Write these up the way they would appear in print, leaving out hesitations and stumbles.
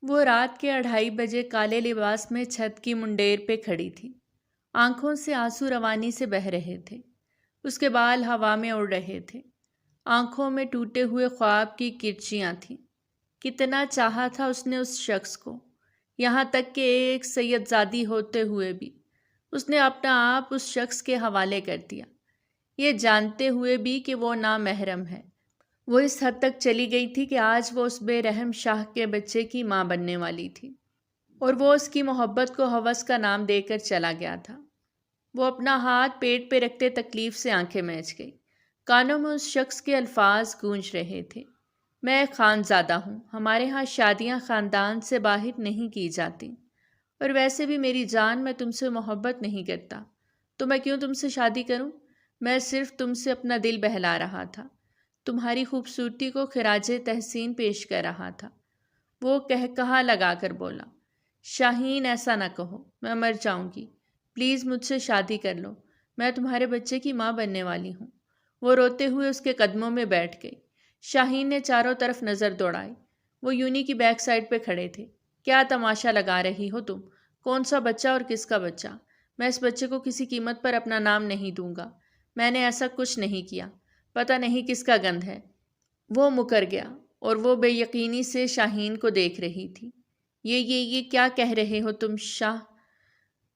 وہ رات کے 2:30 بجے کالے لباس میں چھت کی منڈیر پہ کھڑی تھی۔ آنکھوں سے آنسو روانی سے بہہ رہے تھے۔ اس کے بال ہوا میں اڑ رہے تھے۔ آنکھوں میں ٹوٹے ہوئے خواب کی کرچیاں تھیں۔ کتنا چاہا تھا اس نے اس شخص کو، یہاں تک کہ ایک سید زادی ہوتے ہوئے بھی اس نے اپنا آپ اس شخص کے حوالے کر دیا، یہ جانتے ہوئے بھی کہ وہ نامحرم ہے۔ وہ اس حد تک چلی گئی تھی کہ آج وہ اس بے رحم شاہ کے بچے کی ماں بننے والی تھی، اور وہ اس کی محبت کو ہوس کا نام دے کر چلا گیا تھا۔ وہ اپنا ہاتھ پیٹ پہ رکھتے تکلیف سے آنکھیں میچ گئی۔ کانوں میں اس شخص کے الفاظ گونج رہے تھے، میں ایک خانزادہ ہوں، ہمارے ہاں شادیاں خاندان سے باہر نہیں کی جاتی، اور ویسے بھی میری جان میں تم سے محبت نہیں کرتا، تو میں کیوں تم سے شادی کروں؟ میں صرف تم سے اپنا دل بہلا رہا تھا، تمہاری خوبصورتی کو خراج تحسین پیش کر رہا تھا۔ وہ کہا لگا کر بولا، شاہین ایسا نہ کہو، میں مر جاؤں گی، پلیز مجھ سے شادی کر لو، میں تمہارے بچے کی ماں بننے والی ہوں۔ وہ روتے ہوئے اس کے قدموں میں بیٹھ گئی۔ شاہین نے چاروں طرف نظر دوڑائی۔ وہ یونی کی بیک سائڈ پہ کھڑے تھے۔ کیا تماشا لگا رہی ہو تم؟ کون سا بچہ اور کس کا بچہ؟ میں اس بچے کو کسی قیمت پر اپنا نام نہیں دوں گا، میں نے ایسا کچھ نہیں کیا، پتہ نہیں کس کا گند ہے۔ وہ مکر گیا اور وہ بے یقینی سے شاہین کو دیکھ رہی تھی۔ یہ کیا کہہ رہے ہو تم شاہ؟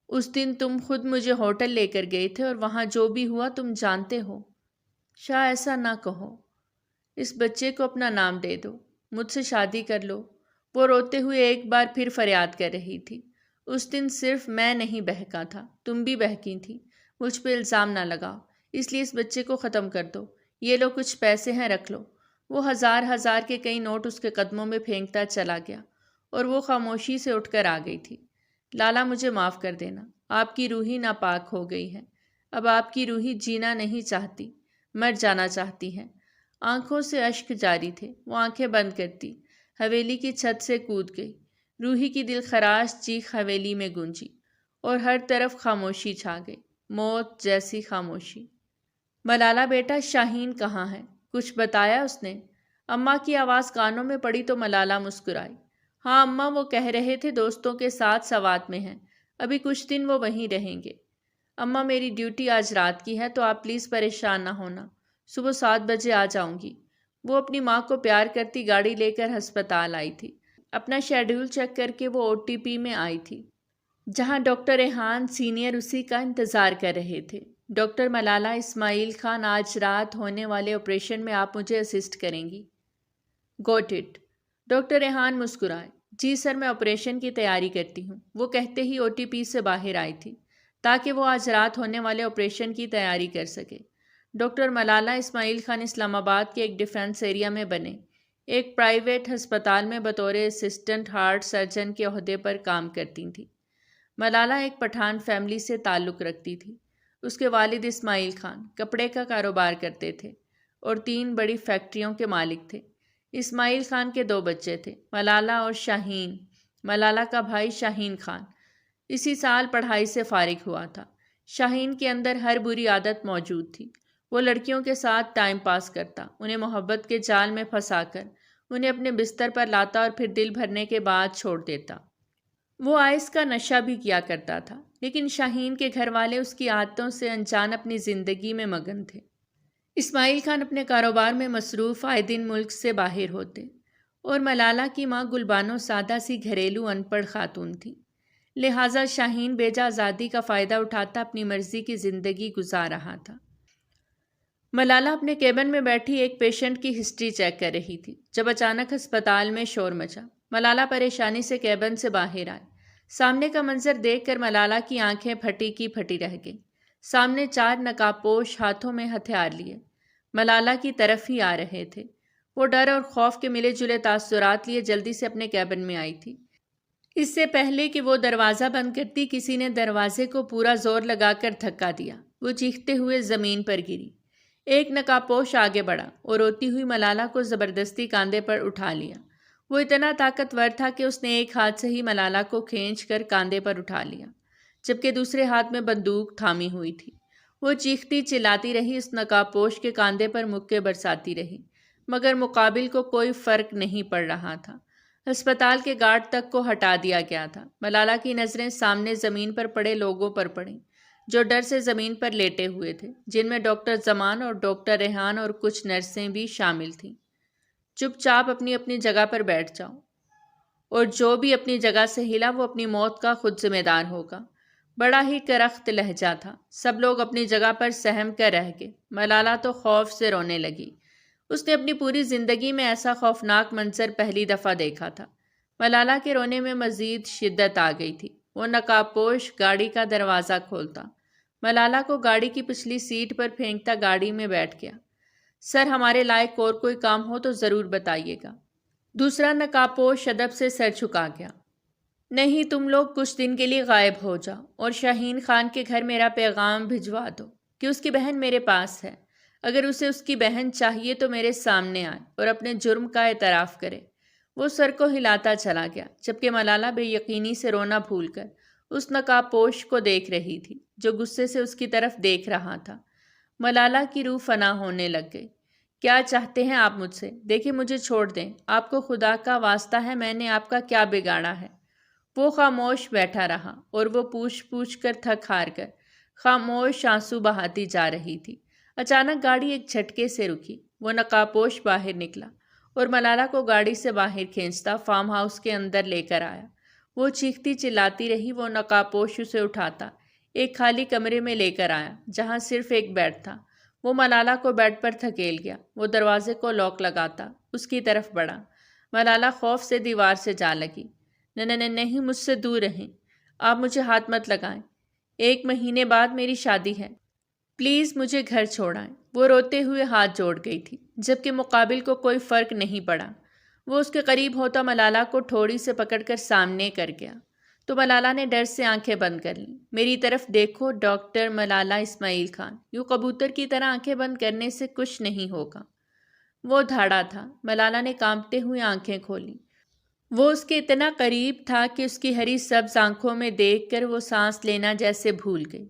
اس دن تم خود مجھے ہوٹل لے کر گئے تھے اور وہاں جو بھی ہوا تم جانتے ہو۔ شاہ ایسا نہ کہو، اس بچے کو اپنا نام دے دو، مجھ سے شادی کر لو۔ وہ روتے ہوئے ایک بار پھر فریاد کر رہی تھی۔ اس دن صرف میں نہیں بہکا تھا، تم بھی بہکی تھی، مجھ پہ الزام نہ لگاؤ، اس لیے اس بچے کو ختم کر دو۔ یہ لو کچھ پیسے ہیں، رکھ لو۔ وہ ہزار کے کئی نوٹ اس کے قدموں میں پھینکتا چلا گیا اور وہ خاموشی سے اٹھ کر آ گئی تھی۔ لالا مجھے معاف کر دینا، آپ کی روحی ناپاک ہو گئی ہے، اب آپ کی روحی جینا نہیں چاہتی، مر جانا چاہتی ہے۔ آنکھوں سے اشک جاری تھے، وہ آنکھیں بند کرتی حویلی کی چھت سے کود گئی۔ روحی کی دل خراش چیخ حویلی میں گونجی اور ہر طرف خاموشی چھا گئی، موت جیسی خاموشی۔ ملالہ بیٹا، شاہین کہاں ہے؟ کچھ بتایا اس نے؟ اماں کی آواز کانوں میں پڑی تو ملالہ مسکرائی۔ ہاں اماں، وہ کہہ رہے تھے دوستوں کے ساتھ سوات میں ہیں، ابھی کچھ دن وہ وہیں رہیں گے۔ اماں میری ڈیوٹی آج رات کی ہے تو آپ پلیز پریشان نہ ہونا، صبح 7 بجے آ جاؤں گی۔ وہ اپنی ماں کو پیار کرتی گاڑی لے کر ہسپتال آئی تھی۔ اپنا شیڈول چیک کر کے وہ OTP میں آئی تھی، جہاں ڈاکٹر ریحان سینئر اسی کا انتظار کر رہے تھے۔ ڈاکٹر ملالہ اسماعیل خان، آج رات ہونے والے آپریشن میں آپ مجھے اسسٹ کریں گی؟ گوٹ اٹ۔ ڈاکٹر ریحان مسکرائے۔ جی سر، میں آپریشن کی تیاری کرتی ہوں۔ وہ کہتے ہی OTP سے باہر آئی تھی تاکہ وہ آج رات ہونے والے آپریشن کی تیاری کر سکے۔ ڈاکٹر ملالہ اسماعیل خان اسلام آباد کے ایک ڈیفنس ایریا میں بنے ایک پرائیویٹ ہسپتال میں بطور اسسٹنٹ ہارٹ سرجن کے عہدے پر کام کرتی تھیں۔ ملالہ ایک پٹھان فیملی سے تعلق رکھتی تھی۔ اس کے والد اسماعیل خان کپڑے کا کاروبار کرتے تھے اور 3 بڑی فیکٹریوں کے مالک تھے۔ اسماعیل خان کے 2 بچے تھے، ملالہ اور شاہین۔ ملالہ کا بھائی شاہین خان اسی سال پڑھائی سے فارغ ہوا تھا۔ شاہین کے اندر ہر بری عادت موجود تھی۔ وہ لڑکیوں کے ساتھ ٹائم پاس کرتا، انہیں محبت کے جال میں پھنسا کر انہیں اپنے بستر پر لاتا اور پھر دل بھرنے کے بعد چھوڑ دیتا۔ وہ آئس کا نشہ بھی کیا کرتا تھا، لیکن شاہین کے گھر والے اس کی عادتوں سے انجان اپنی زندگی میں مگن تھے۔ اسماعیل خان اپنے کاروبار میں مصروف، آئے دن ملک سے باہر ہوتے، اور ملالہ کی ماں گلبانو سادہ سی گھریلو ان پڑھ خاتون تھی، لہٰذا شاہین بیجا آزادی کا فائدہ اٹھاتا اپنی مرضی کی زندگی گزار رہا تھا۔ ملالہ اپنے کیبن میں بیٹھی ایک پیشنٹ کی ہسٹری چیک کر رہی تھی جب اچانک ہسپتال میں شور مچا۔ ملالہ پریشانی سے کیبن سے باہر آئی۔ سامنے کا منظر دیکھ کر ملالہ کی آنکھیں پھٹی کی پھٹی رہ گئیں۔ سامنے 4 نقاب پوش ہاتھوں میں ہتھیار لیے ملالہ کی طرف ہی آ رہے تھے۔ وہ ڈر اور خوف کے ملے جلے تاثرات لیے جلدی سے اپنے کیبن میں آئی تھی۔ اس سے پہلے کہ وہ دروازہ بند کرتی، کسی نے دروازے کو پورا زور لگا کر دھکا دیا۔ وہ چیختے ہوئے زمین پر گری۔ ایک نقاب پوش آگے بڑھا اور روتی ہوئی ملالہ کو زبردستی کاندھے پر اٹھا لیا۔ وہ اتنا طاقتور تھا کہ اس نے ایک ہاتھ سے ہی ملالہ کو کھینچ کر کاندھے پر اٹھا لیا، جبکہ دوسرے ہاتھ میں بندوق تھامی ہوئی تھی۔ وہ چیختی چلاتی رہی، اس نقاب پوش کے کاندھے پر مکے برساتی رہی، مگر مقابل کو کوئی فرق نہیں پڑ رہا تھا۔ ہسپتال کے گارڈ تک کو ہٹا دیا گیا تھا۔ ملالہ کی نظریں سامنے زمین پر پڑے لوگوں پر پڑیں جو ڈر سے زمین پر لیٹے ہوئے تھے، جن میں ڈاکٹر زمان اور ڈاکٹر ریحان اور کچھ نرسیں بھی شامل تھیں۔ چپ چاپ اپنی اپنی جگہ پر بیٹھ جاؤ، اور جو بھی اپنی جگہ سے ہلا وہ اپنی موت کا خود ذمہ دار ہوگا۔ بڑا ہی کرخت لہجہ تھا۔ سب لوگ اپنی جگہ پر سہم کر رہ گئے۔ ملالہ تو خوف سے رونے لگی۔ اس نے اپنی پوری زندگی میں ایسا خوفناک منظر پہلی دفعہ دیکھا تھا۔ ملالہ کے رونے میں مزید شدت آ گئی تھی۔ وہ نقاب پوش گاڑی کا دروازہ کھولتا، ملالہ کو گاڑی کی پچھلی سیٹ پر پھینکتا گاڑی میں بیٹھ گیا۔ سر، ہمارے لائق اور کوئی کام ہو تو ضرور بتائیے گا۔ دوسرا نقاب پوش ادب سے سر جھکا گیا۔ نہیں، تم لوگ کچھ دن کے لیے غائب ہو جاؤ اور شاہین خان کے گھر میرا پیغام بھجوا دو کہ اس کی بہن میرے پاس ہے۔ اگر اسے اس کی بہن چاہیے تو میرے سامنے آئے اور اپنے جرم کا اعتراف کرے۔ وہ سر کو ہلاتا چلا گیا، جبکہ ملالہ بے یقینی سے رونا بھول کر اس نقاب پوش کو دیکھ رہی تھی جو غصے سے اس کی طرف دیکھ رہا تھا۔ ملالہ کی روح فنا ہونے لگ گئی۔ کیا چاہتے ہیں آپ مجھ سے؟ دیکھیں، مجھے چھوڑ دیں۔ آپ کو خدا کا واسطہ ہے، میں نے آپ کا کیا بگاڑا ہے؟ وہ خاموش بیٹھا رہا اور وہ پوچھ پوچھ کر تھک ہار کر خاموش آنسو بہاتی جا رہی تھی۔ اچانک گاڑی ایک جھٹکے سے رکی۔ وہ نقاب پوش باہر نکلا اور ملالہ کو گاڑی سے باہر کھینچتا فارم ہاؤس کے اندر لے کر آیا۔ وہ چیختی چلاتی رہی۔ وہ نقاب پوش اسے اٹھاتا ایک خالی کمرے میں لے کر آیا جہاں صرف ایک بیڈ تھا۔ وہ ملالہ کو بیڈ پر دھکیل گیا۔ وہ دروازے کو لاک لگاتا اس کی طرف بڑھا۔ ملالہ خوف سے دیوار سے جا لگی۔ نہیں، مجھ سے دور رہیں۔ آپ مجھے ہاتھ مت لگائیں۔ 1 مہینے بعد میری شادی ہے۔ پلیز مجھے گھر چھوڑائیں۔ وہ روتے ہوئے ہاتھ جوڑ گئی تھی، جبکہ مقابل کو کوئی فرق نہیں پڑا۔ وہ اس کے قریب ہوتا ملالہ کو ٹھوڑی سے پکڑ کر سامنے کر گیا تو ملالہ نے ڈر سے آنکھیں بند کر لیں۔ میری طرف دیکھو ڈاکٹر ملالہ اسماعیل خان، یوں کبوتر کی طرح آنکھیں بند کرنے سے کچھ نہیں ہوگا۔ وہ دھاڑا تھا۔ ملالہ نے کانپتے ہوئے آنکھیں کھولیں۔ وہ اس کے اتنا قریب تھا کہ اس کی ہری سبز آنکھوں میں دیکھ کر وہ سانس لینا جیسے بھول گئی۔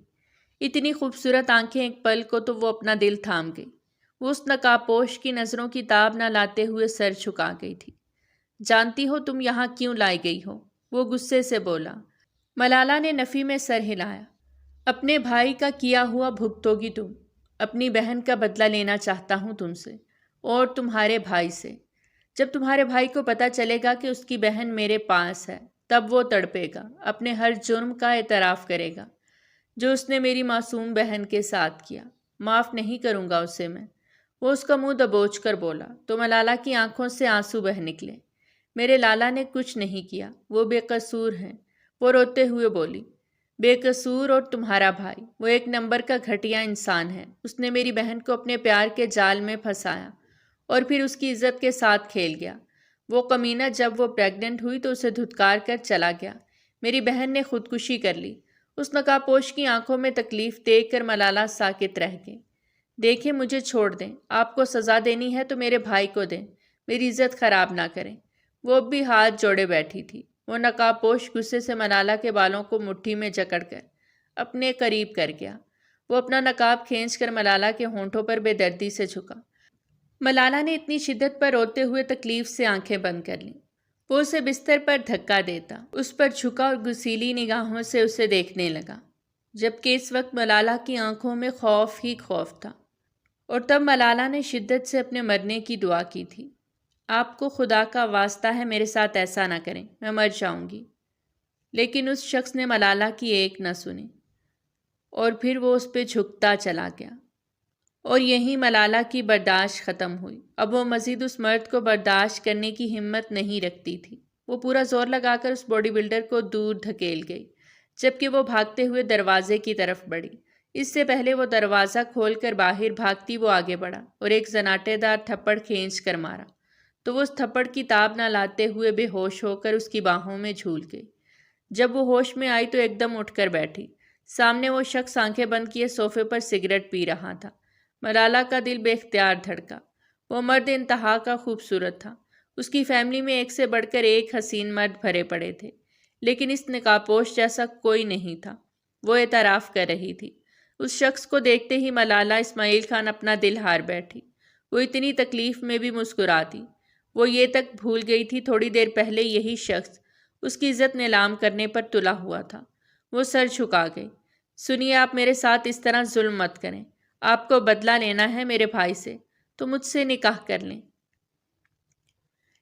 اتنی خوبصورت آنکھیں ایک پل کو تو وہ اپنا دل تھام گئی۔ وہ اس نقاب پوش کی نظروں کی تاب نہ لاتے ہوئے سر جھکا گئی تھی۔ جانتی ہو تم یہاں کیوں لائی گئی ہو؟ وہ غصے سے بولا۔ ملالہ نے نفی میں سر ہلایا۔ اپنے بھائی کا کیا ہوا بھگتو گی تم۔ اپنی بہن کا بدلہ لینا چاہتا ہوں تم سے اور تمہارے بھائی سے۔ جب تمہارے بھائی کو پتہ چلے گا کہ اس کی بہن میرے پاس ہے، تب وہ تڑپے گا، اپنے ہر جرم کا اعتراف کرے گا جو اس نے میری معصوم بہن کے ساتھ کیا۔ معاف نہیں کروں گا اسے میں۔ وہ اس کا منہ دبوچ کر بولا تو ملالہ کی آنکھوں سے آنسو بہہ نکلے۔ میرے لالا نے کچھ نہیں کیا، وہ بے قصور ہیں۔ وہ روتے ہوئے بولی۔ بے قصور اور تمہارا بھائی، وہ 1 نمبر کا گھٹیا انسان ہے۔ اس نے میری بہن کو اپنے پیار کے جال میں پھنسایا اور پھر اس کی عزت کے ساتھ کھیل گیا۔ وہ کمینہ جب وہ پریگننٹ ہوئی تو اسے دھتکار کر چلا گیا۔ میری بہن نے خودکشی کر لی۔ اس نقاب پوش کی آنکھوں میں تکلیف دیکھ کر ملالہ ساکت رہ گئی۔ دیکھیں، مجھے چھوڑ دیں۔ آپ کو سزا دینی ہے تو میرے بھائی کو دیں، میری عزت خراب نہ کریں۔ وہ اب بھی ہاتھ جوڑے بیٹھی تھی۔ وہ نقاب پوش غصے سے ملالہ کے بالوں کو مٹھی میں جکڑ کر اپنے قریب کر گیا۔ وہ اپنا نقاب کھینچ کر ملالہ کے ہونٹوں پر بے دردی سے جھکا۔ ملالہ نے اتنی شدت پر روتے ہوئے تکلیف سے آنکھیں بند کر لیں۔ وہ اسے بستر پر دھکا دیتا اس پر جھکا اور گسیلی نگاہوں سے اسے دیکھنے لگا، جبکہ اس وقت ملالہ کی آنکھوں میں خوف ہی خوف تھا۔ اور تب ملالہ نے شدت سے اپنے مرنے کی دعا کی تھی۔ آپ کو خدا کا واسطہ ہے میرے ساتھ ایسا نہ کریں، میں مر جاؤں گی۔ لیکن اس شخص نے ملالہ کی ایک نہ سنی اور پھر وہ اس پہ جھکتا چلا گیا۔ اور یہیں ملالہ کی برداشت ختم ہوئی۔ اب وہ مزید اس مرد کو برداشت کرنے کی ہمت نہیں رکھتی تھی۔ وہ پورا زور لگا کر اس باڈی بلڈر کو دور دھکیل گئی، جبکہ وہ بھاگتے ہوئے دروازے کی طرف بڑھی۔ اس سے پہلے وہ دروازہ کھول کر باہر بھاگتی وہ آگے بڑھا اور ایک زناٹے دار تھپڑ کھینچ کر مارا تو وہ اس تھپڑ کی تاب نہ لاتے ہوئے بے ہوش ہو کر اس کی باہوں میں جھول گئی۔ جب وہ ہوش میں آئی تو ایک دم اٹھ کر بیٹھی۔ سامنے وہ شخص آنکھیں بند کیے صوفے پر سگریٹ پی رہا تھا۔ ملالہ کا دل بے اختیار دھڑکا۔ وہ مرد انتہا کا خوبصورت تھا۔ اس کی فیملی میں ایک سے بڑھ کر ایک حسین مرد بھرے پڑے تھے، لیکن اس نقاب پوش جیسا کوئی نہیں تھا۔ وہ اعتراف کر رہی تھی۔ اس شخص کو دیکھتے ہی ملالہ اسماعیل خان اپنا دل ہار بیٹھی۔ وہ اتنی تکلیف میں بھی مسکراتی۔ وہ یہ تک بھول گئی تھی تھوڑی دیر پہلے یہی شخص اس کی عزت نیلام کرنے پر تلا ہوا تھا۔ وہ سر جھکا گئی۔ سنیے، آپ میرے ساتھ اس طرح ظلم مت کریں۔ آپ کو بدلہ لینا ہے میرے بھائی سے تو مجھ سے نکاح کر لیں،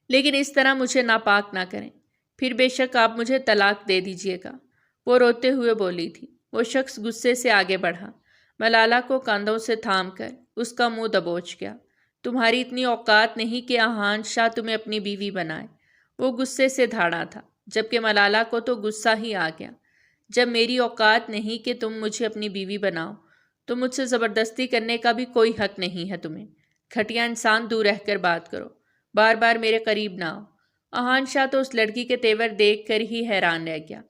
لیکن اس طرح مجھے ناپاک نہ کریں، پھر بے شک آپ مجھے طلاق دے دیجیے گا۔ وہ روتے ہوئے بولی تھی۔ وہ شخص غصے سے آگے بڑھا، ملالہ کو کاندھوں سے تھام کر اس کا منہ دبوچ گیا۔ تمہاری اتنی اوقات نہیں کہ احان شاہ تمہیں اپنی بیوی بنائے۔ وہ غصے سے دھاڑا تھا، جبکہ ملالہ کو تو غصہ ہی آ گیا۔ جب میری اوقات نہیں کہ تم مجھے اپنی بیوی بناؤ تو مجھ سے زبردستی کرنے کا بھی کوئی حق نہیں ہے تمہیں۔ گھٹیا انسان، دور رہ کر بات کرو، بار بار میرے قریب نہ آؤ۔ احان شاہ تو اس لڑکی کے تیور دیکھ کر ہی حیران رہ گیا۔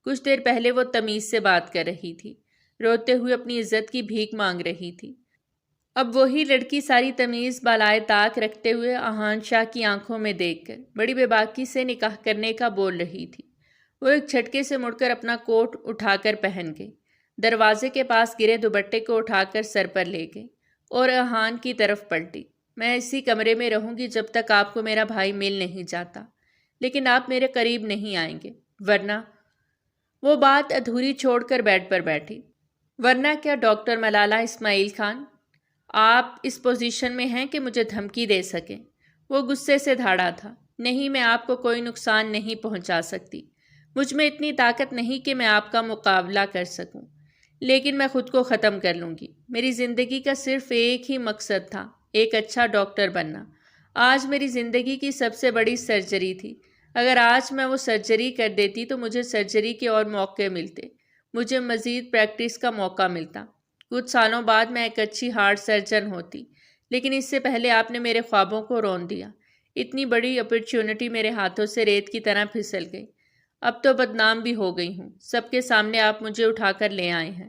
کچھ دیر پہلے وہ تمیز سے بات کر رہی تھی، روتے ہوئے اپنی عزت کی بھیک مانگ رہی تھی۔ اب وہی لڑکی ساری تمیز بالائے طاق رکھتے ہوئے احان شاہ کی آنکھوں میں دیکھ کر بڑی بے باکی سے نکاح کرنے کا بول رہی تھی۔ وہ ایک جھٹکے سے مڑ کر اپنا کوٹ اٹھا کر پہن گئی، دروازے کے پاس گرے دوپٹے کو اٹھا کر سر پر لے گئی اور احان کی طرف پلٹی۔ میں اسی کمرے میں رہوں گی جب تک آپ کو میرا بھائی مل نہیں جاتا، لیکن آپ میرے قریب نہیں آئیں گے، ورنہ… وہ بات ادھوری چھوڑ کر بیڈ پر بیٹھی۔ ورنہ کیا ڈاکٹر ملالہ اسماعیل خان، آپ اس پوزیشن میں ہیں کہ مجھے دھمکی دے سکیں؟ وہ غصے سے دھاڑا تھا۔ نہیں، میں آپ کو کوئی نقصان نہیں پہنچا سکتی، مجھ میں اتنی طاقت نہیں کہ میں آپ کا مقابلہ کر سکوں، لیکن میں خود کو ختم کر لوں گی۔ میری زندگی کا صرف ایک ہی مقصد تھا، ایک اچھا ڈاکٹر بننا۔ آج میری زندگی کی سب سے بڑی سرجری تھی۔ اگر آج میں وہ سرجری کر دیتی تو مجھے سرجری کے اور موقع ملتے، مجھے مزید پریکٹس کا موقع ملتا۔ کچھ سالوں بعد میں ایک اچھی ہارٹ سرجن ہوتی، لیکن اس سے پہلے آپ نے میرے خوابوں کو رون دیا۔ اتنی بڑی اپرچونٹی میرے ہاتھوں سے ریت کی طرح پھسل گئی۔ اب تو بدنام بھی ہو گئی ہوں، سب کے سامنے آپ مجھے اٹھا کر لے آئے ہیں۔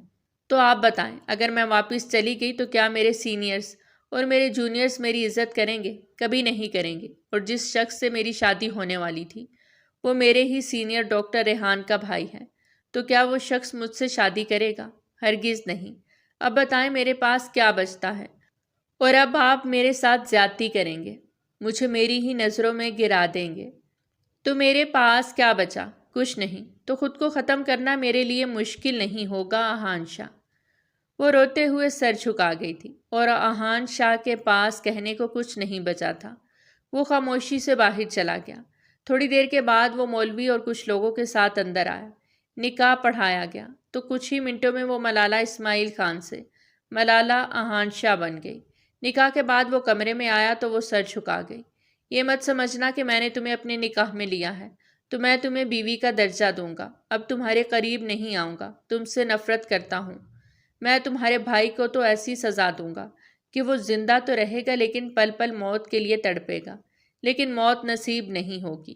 تو آپ بتائیں، اگر میں واپس چلی گئی تو کیا میرے سینئرز اور میرے جونیئرز میری عزت کریں گے؟ کبھی نہیں کریں گے۔ اور جس شخص سے میری شادی ہونے والی تھی وہ میرے ہی سینئر ڈاکٹر ریحان کا بھائی ہے، تو کیا وہ شخص مجھ سے شادی کرے گا؟ ہرگز نہیں۔ اب بتائیں میرے پاس کیا بچتا ہے؟ اور اب آپ میرے ساتھ زیادتی کریں گے، مجھے میری ہی نظروں میں گرا دیں گے، تو میرے پاس کیا بچا؟ کچھ نہیں۔ تو خود کو ختم کرنا میرے لیے مشکل نہیں ہوگا احان شاہ۔ وہ روتے ہوئے سر جھکا گئی تھی اور احان شاہ کے پاس کہنے کو کچھ نہیں بچا تھا۔ وہ خاموشی سے باہر چلا گیا۔ تھوڑی دیر کے بعد وہ مولوی اور کچھ لوگوں کے ساتھ اندر آیا۔ نکاح پڑھایا گیا تو کچھ ہی منٹوں میں وہ ملالہ اسماعیل خان سے ملالہ احان شاہ بن گئی۔ نکاح کے بعد وہ کمرے میں آیا تو وہ سر جھکا گئی۔ یہ مت سمجھنا کہ میں نے تمہیں اپنے نکاح میں لیا ہے تو میں تمہیں بیوی کا درجہ دوں گا۔ اب تمہارے قریب نہیں آؤں گا، تم سے نفرت کرتا ہوں۔ میں تمہارے بھائی کو تو ایسی سزا دوں گا کہ وہ زندہ تو رہے گا لیکن پل پل موت کے لیے تڑپے گا، لیکن موت نصیب نہیں ہوگی۔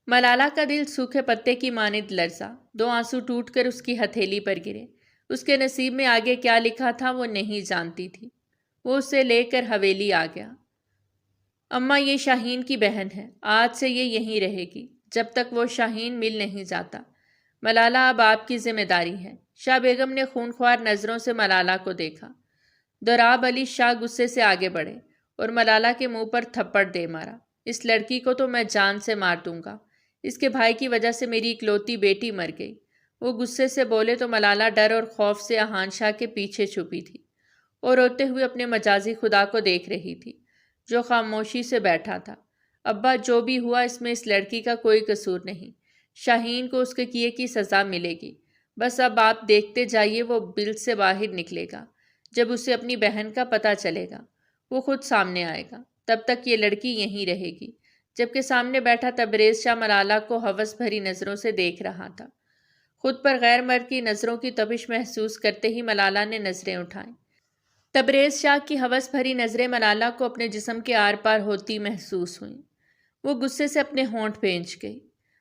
ملالہ کا دل سوکھے پتے کی مانند لرزا، 2 آنسو ٹوٹ کر اس کی ہتھیلی پر گرے۔ اس کے نصیب میں آگے کیا لکھا تھا وہ نہیں جانتی تھی۔ وہ اسے لے کر حویلی آ گیا۔ اماں، یہ شاہین کی بہن ہے، آج سے یہ یہیں رہے گی جب تک وہ شاہین مل نہیں جاتا۔ ملالہ، اب آپ کی ذمہ داری ہے۔ شاہ بیگم نے خونخوار نظروں سے ملالہ کو دیکھا۔ دوراب علی شاہ غصے سے آگے بڑھے اور ملالہ کے منہ پر تھپڑ دے مارا۔ اس لڑکی کو تو میں جان سے مار دوں گا، اس کے بھائی کی وجہ سے میری اکلوتی بیٹی مر گئی۔ وہ غصے سے بولے تو ملالہ ڈر اور خوف سے احان شاہ کے پیچھے چھپی تھی اور روتے ہوئے اپنے مجازی خدا کو دیکھ رہی تھی جو خاموشی سے بیٹھا تھا۔ ابا، جو بھی ہوا اس میں اس لڑکی کا کوئی قصور نہیں۔ شاہین کو اس کے کیے کی سزا ملے گی، بس اب آپ دیکھتے جائیے وہ بل سے باہر نکلے گا۔ جب اسے اپنی بہن کا پتہ چلے گا وہ خود سامنے آئے گا، تب تک یہ لڑکی یہیں رہے گی۔ جبکہ سامنے بیٹھا تبریز شاہ ملالہ کو ہوس بھری نظروں سے دیکھ رہا تھا۔ خود پر غیر مرد کی نظروں کی تپش محسوس کرتے ہی ملالہ نے نظریں اٹھائیں۔ تبریز شاہ کی ہوس بھری نظریں ملالہ کو اپنے جسم کے آر پار ہوتی محسوس ہوئیں۔ وہ غصے سے اپنے ہونٹ بھینچ گئی۔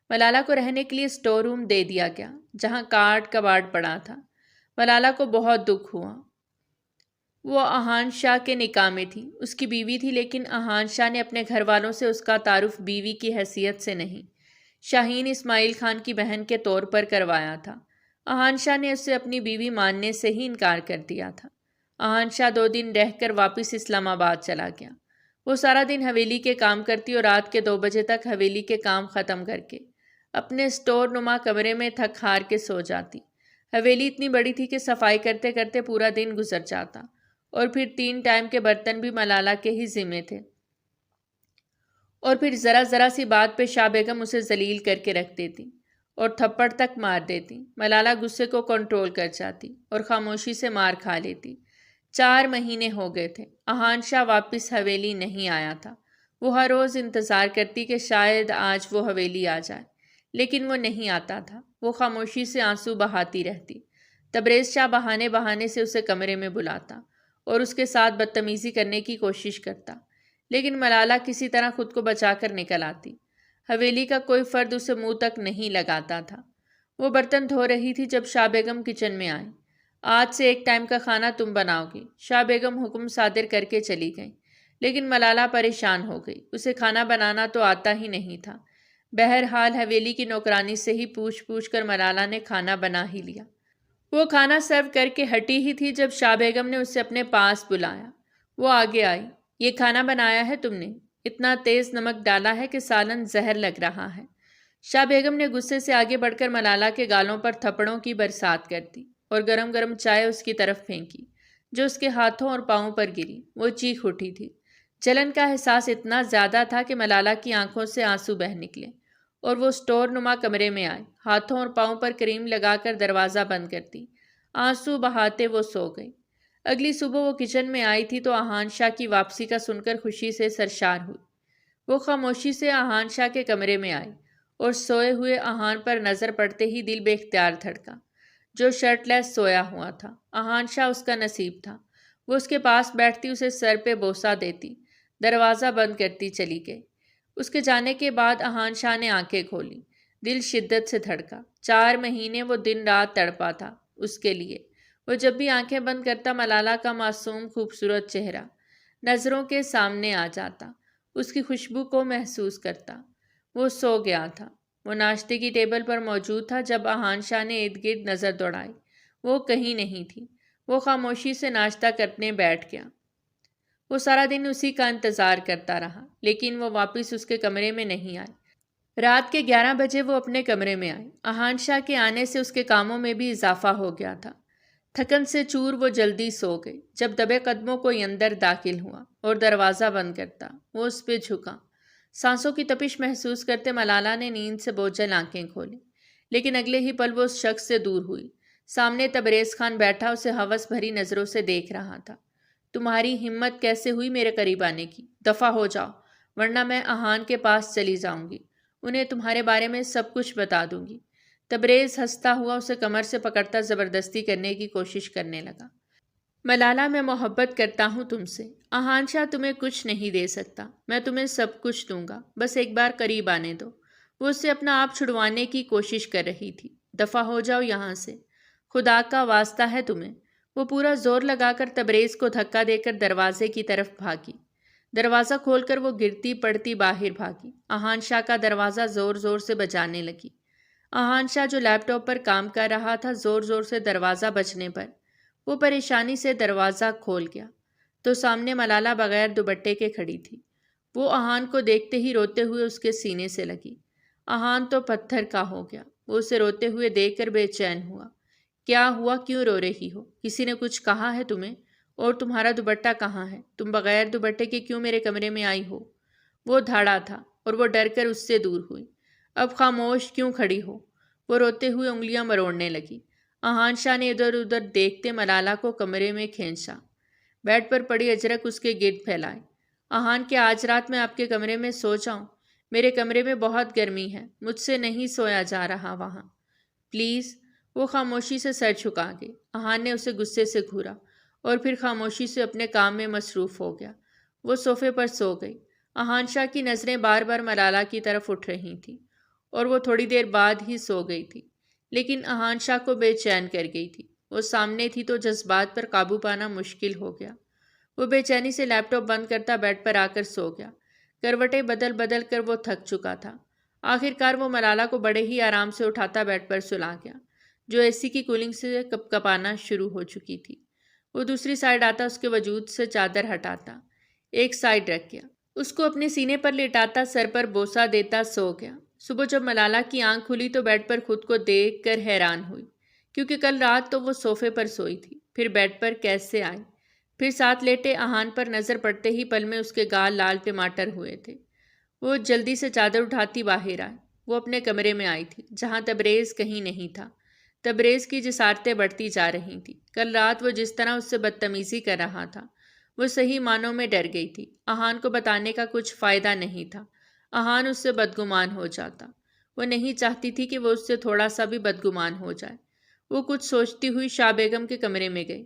ملالہ کو رہنے کے لیے اسٹور روم دے دیا گیا جہاں کاٹ کباڑ پڑا تھا۔ ملالہ کو بہت دکھ ہوا۔ وہ احان شاہ کے نکاح میں تھی، اس کی بیوی تھی، لیکن احان شاہ نے اپنے گھر والوں سے اس کا تعارف بیوی کی حیثیت سے نہیں، شاہین اسماعیل خان کی بہن کے طور پر کروایا تھا۔ احان شاہ نے اسے اپنی بیوی ماننے سے ہی انکار کر دیا تھا۔ احان شاہ 2 دن رہ کر واپس اسلام آباد چلا گیا۔ وہ سارا دن حویلی کے کام کرتی اور رات کے 2 بجے تک حویلی کے کام ختم کر کے اپنے اسٹور نما کمرے میں تھک ہار کے سو جاتی۔ حویلی اتنی بڑی تھی کہ صفائی کرتے کرتے پورا دن گزر جاتا، اور پھر 3 ٹائم کے برتن بھی ملالہ کے ہی ذمے تھے، اور پھر ذرا ذرا سی بات پہ شاہ بیگم اسے ذلیل کر کے رکھ دیتی اور تھپڑ تک مار دیتی۔ ملالہ غصے کو کنٹرول کر جاتی اور خاموشی سے مار کھا لیتی۔ 4 مہینے ہو گئے تھے، احان شاہ واپس حویلی نہیں آیا تھا۔ وہ ہر روز انتظار کرتی کہ شاید آج وہ حویلی آ جائے، لیکن وہ نہیں آتا تھا۔ وہ خاموشی سے آنسو بہاتی رہتی۔ تبریز شاہ بہانے بہانے سے اسے کمرے میں بلاتا اور اس کے ساتھ بدتمیزی کرنے کی کوشش کرتا، لیکن ملالہ کسی طرح خود کو بچا کر نکل آتی۔ حویلی کا کوئی فرد اسے منہ تک نہیں لگاتا تھا۔ وہ برتن دھو رہی تھی جب شاہ بیگم کچن میں آئی۔ آج سے 1 ٹائم کا کھانا تم بناؤ گی، شاہ بیگم حکم صادر کر کے چلی گئیں، لیکن ملالہ پریشان ہو گئی۔ اسے کھانا بنانا تو آتا ہی نہیں تھا۔ بہرحال حویلی کی نوکرانی سے ہی پوچھ پوچھ کر ملالہ نے کھانا بنا ہی لیا۔ وہ کھانا سرو کر کے ہٹی ہی تھی جب شاہ بیگم نے اسے اپنے پاس بلایا۔ وہ آگے آئی۔ یہ کھانا بنایا ہے تم نے؟ اتنا تیز نمک ڈالا ہے کہ سالن زہر لگ رہا ہے۔ شاہ بیگم نے غصے سے آگے بڑھ کر ملالہ کے گالوں پر تھپڑوں کی برسات کر دی اور گرم گرم چائے اس کی طرف پھینکی جو اس کے ہاتھوں اور پاؤں پر گری۔ وہ چیخ اٹھی تھی۔ جلن کا احساس اتنا زیادہ تھا کہ ملالہ کی آنکھوں سے آنسو بہہ نکلے اور وہ اسٹور نما کمرے میں آئی۔ ہاتھوں اور پاؤں پر کریم لگا کر دروازہ بند کرتی، آنسو بہاتے وہ سو گئی۔ اگلی صبح وہ کچن میں آئی تھی تو احان شاہ کی واپسی کا سن کر خوشی سے سرشار ہوئی۔ وہ خاموشی سے احان شاہ کے کمرے میں آئی اور سوئے ہوئے احان پر نظر پڑتے ہی دل بے اختیار دھڑکا۔ جو شرٹ لیس سویا ہوا تھا، احان شاہ اس کا نصیب تھا۔ وہ اس کے پاس بیٹھتی، اسے سر پہ بوسہ دیتی، دروازہ بند کرتی چلی گئی۔ اس کے جانے کے بعد احان شاہ نے آنکھیں کھولی۔ دل شدت سے دھڑکا۔ 4 مہینے وہ دن رات تڑپا تھا اس کے لیے۔ وہ جب بھی آنکھیں بند کرتا ملالہ کا معصوم خوبصورت چہرہ نظروں کے سامنے آ جاتا، اس کی خوشبو کو محسوس کرتا۔ وہ سو گیا تھا۔ وہ ناشتے کی ٹیبل پر موجود تھا جب احان شاہ نے ارد گرد نظر دوڑائی۔ وہ کہیں نہیں تھی۔ وہ خاموشی سے ناشتہ کرنے بیٹھ گیا۔ وہ سارا دن اسی کا انتظار کرتا رہا، لیکن وہ واپس اس کے کمرے میں نہیں آئی۔ رات کے 11 بجے وہ اپنے کمرے میں آئی۔ احان شاہ کے آنے سے اس کے کاموں میں بھی اضافہ ہو گیا تھا۔ تھکن سے چور وہ جلدی سو گئی۔ جب دبے قدموں کوئی اندر داخل ہوا اور دروازہ بند کرتا، وہ اس پہ جھکا۔ سانسوں کی تپش محسوس کرتے ملالہ نے نیند سے بوجھل آنکھیں کھولی، لیکن اگلے ہی پل وہ اس شخص سے دور ہوئی۔ سامنے تبریز خان بیٹھا اسے ہوس بھری نظروں سے دیکھ رہا تھا۔ تمہاری ہمت کیسے ہوئی میرے قریب آنے کی؟ دفع ہو جاؤ، ورنہ میں احان کے پاس چلی جاؤں گی، انہیں تمہارے بارے میں سب کچھ بتا دوں گی۔ تبریز ہنستا ہوا اسے کمر سے پکڑتا زبردستی کرنے کی کوشش کرنے لگا۔ ملالہ، میں محبت کرتا ہوں تم سے۔ احان شاہ تمہیں کچھ نہیں دے سکتا، میں تمہیں سب کچھ دوں گا، بس ایک بار قریب آنے دو۔ وہ اس سے اپنا آپ چھڑوانے کی کوشش کر رہی تھی۔ دفع ہو جاؤ یہاں سے، خدا کا واسطہ ہے تمہیں۔ وہ پورا زور لگا کر تبریز کو دھکا دے کر دروازے کی طرف بھاگی۔ دروازہ کھول کر وہ گرتی پڑتی باہر بھاگی۔ احان شاہ کا دروازہ زور زور سے بجانے لگی۔ احان شاہ جو لیپ ٹاپ پر کام کر رہا تھا، زور زور سے دروازہ بجنے پر وہ پریشانی سے دروازہ کھول گیا تو سامنے ملالہ بغیر دوپٹے کے کھڑی تھی۔ وہ احان کو دیکھتے ہی روتے ہوئے اس کے سینے سے لگی۔ احان تو پتھر کا ہو گیا۔ وہ اسے روتے ہوئے دیکھ کر بے چین ہوا۔ کیا ہوا؟ کیوں رو رہی ہو؟ کسی نے کچھ کہا ہے تمہیں؟ اور تمہارا دوپٹہ کہاں ہے؟ تم بغیر دوپٹے کے کیوں میرے کمرے میں آئی ہو؟ وہ دھاڑا تھا اور وہ ڈر کر اس سے دور ہوئی۔ اب خاموش کیوں کھڑی ہو؟ وہ روتے ہوئے انگلیاں مروڑنے لگی۔ احان شاہ نے ادھر ادھر دیکھتے ملالہ کو کمرے میں کھینچا، بیڈ پر پڑی اجرک اس کے گرد پھیلائے۔ احان، کیا آج رات میں آپ کے کمرے میں سو جاؤں؟ میرے کمرے میں بہت گرمی ہے، مجھ سے نہیں سویا جا رہا وہاں، پلیز۔ وہ خاموشی سے سر جھکا گئی۔ احان نے اسے غصے سے گھورا اور پھر خاموشی سے اپنے کام میں مصروف ہو گیا۔ وہ صوفے پر سو گئی۔ احان شاہ کی نظریں بار بار ملالہ کی طرف اٹھ رہی تھیں اور وہ تھوڑی دیر بعد ہی سو گئی تھی، لیکن احان شاہ کو بے چین کر گئی تھی۔ وہ سامنے تھی تو جذبات پر قابو پانا مشکل ہو گیا۔ وہ بے چینی سے لیپ ٹاپ بند کرتا بیڈ پر آ کر سو گیا۔ کروٹیں بدل بدل کر وہ تھک چکا تھا۔ آخر کار وہ ملالہ کو بڑے ہی آرام سے اٹھاتا بیڈ پر سلا گیا، جو اے سی کی کولنگ سے کپ کپانا شروع ہو چکی تھی۔ وہ دوسری سائڈ آتا، اس کے وجود سے چادر ہٹاتا، ایک سائڈ رکھ گیا۔ اس کو اپنے سینے پر لٹاتا سر پر بوسہ دیتا سو گیا۔ صبح جب ملالہ کی آنکھ کھلی تو بیڈ پر خود کو دیکھ کر حیران ہوئی، کیونکہ کل رات تو وہ صوفے پر سوئی تھی، پھر بیڈ پر کیسے آئی؟ پھر ساتھ لیٹے احان پر نظر پڑتے ہی پل میں اس کے گال لال ٹماٹر ہوئے تھے۔ وہ جلدی سے چادر اٹھاتی باہر آئی۔ وہ اپنے کمرے میں آئی تھی جہاں تبریز کہیں نہیں تھا۔ تبریز کی جسارتیں بڑھتی جا رہی تھیں۔ کل رات وہ جس طرح اس سے بدتمیزی کر رہا تھا، وہ صحیح معنوں میں ڈر گئی تھی۔ احان کو بتانے کا کچھ فائدہ نہیں تھا، احان اس سے بدگمان ہو جاتا۔ وہ نہیں چاہتی تھی کہ وہ اس سے تھوڑا سا بھی بدگمان ہو جائے۔ وہ کچھ سوچتی ہوئی شاہ بیگم کے کمرے میں گئی۔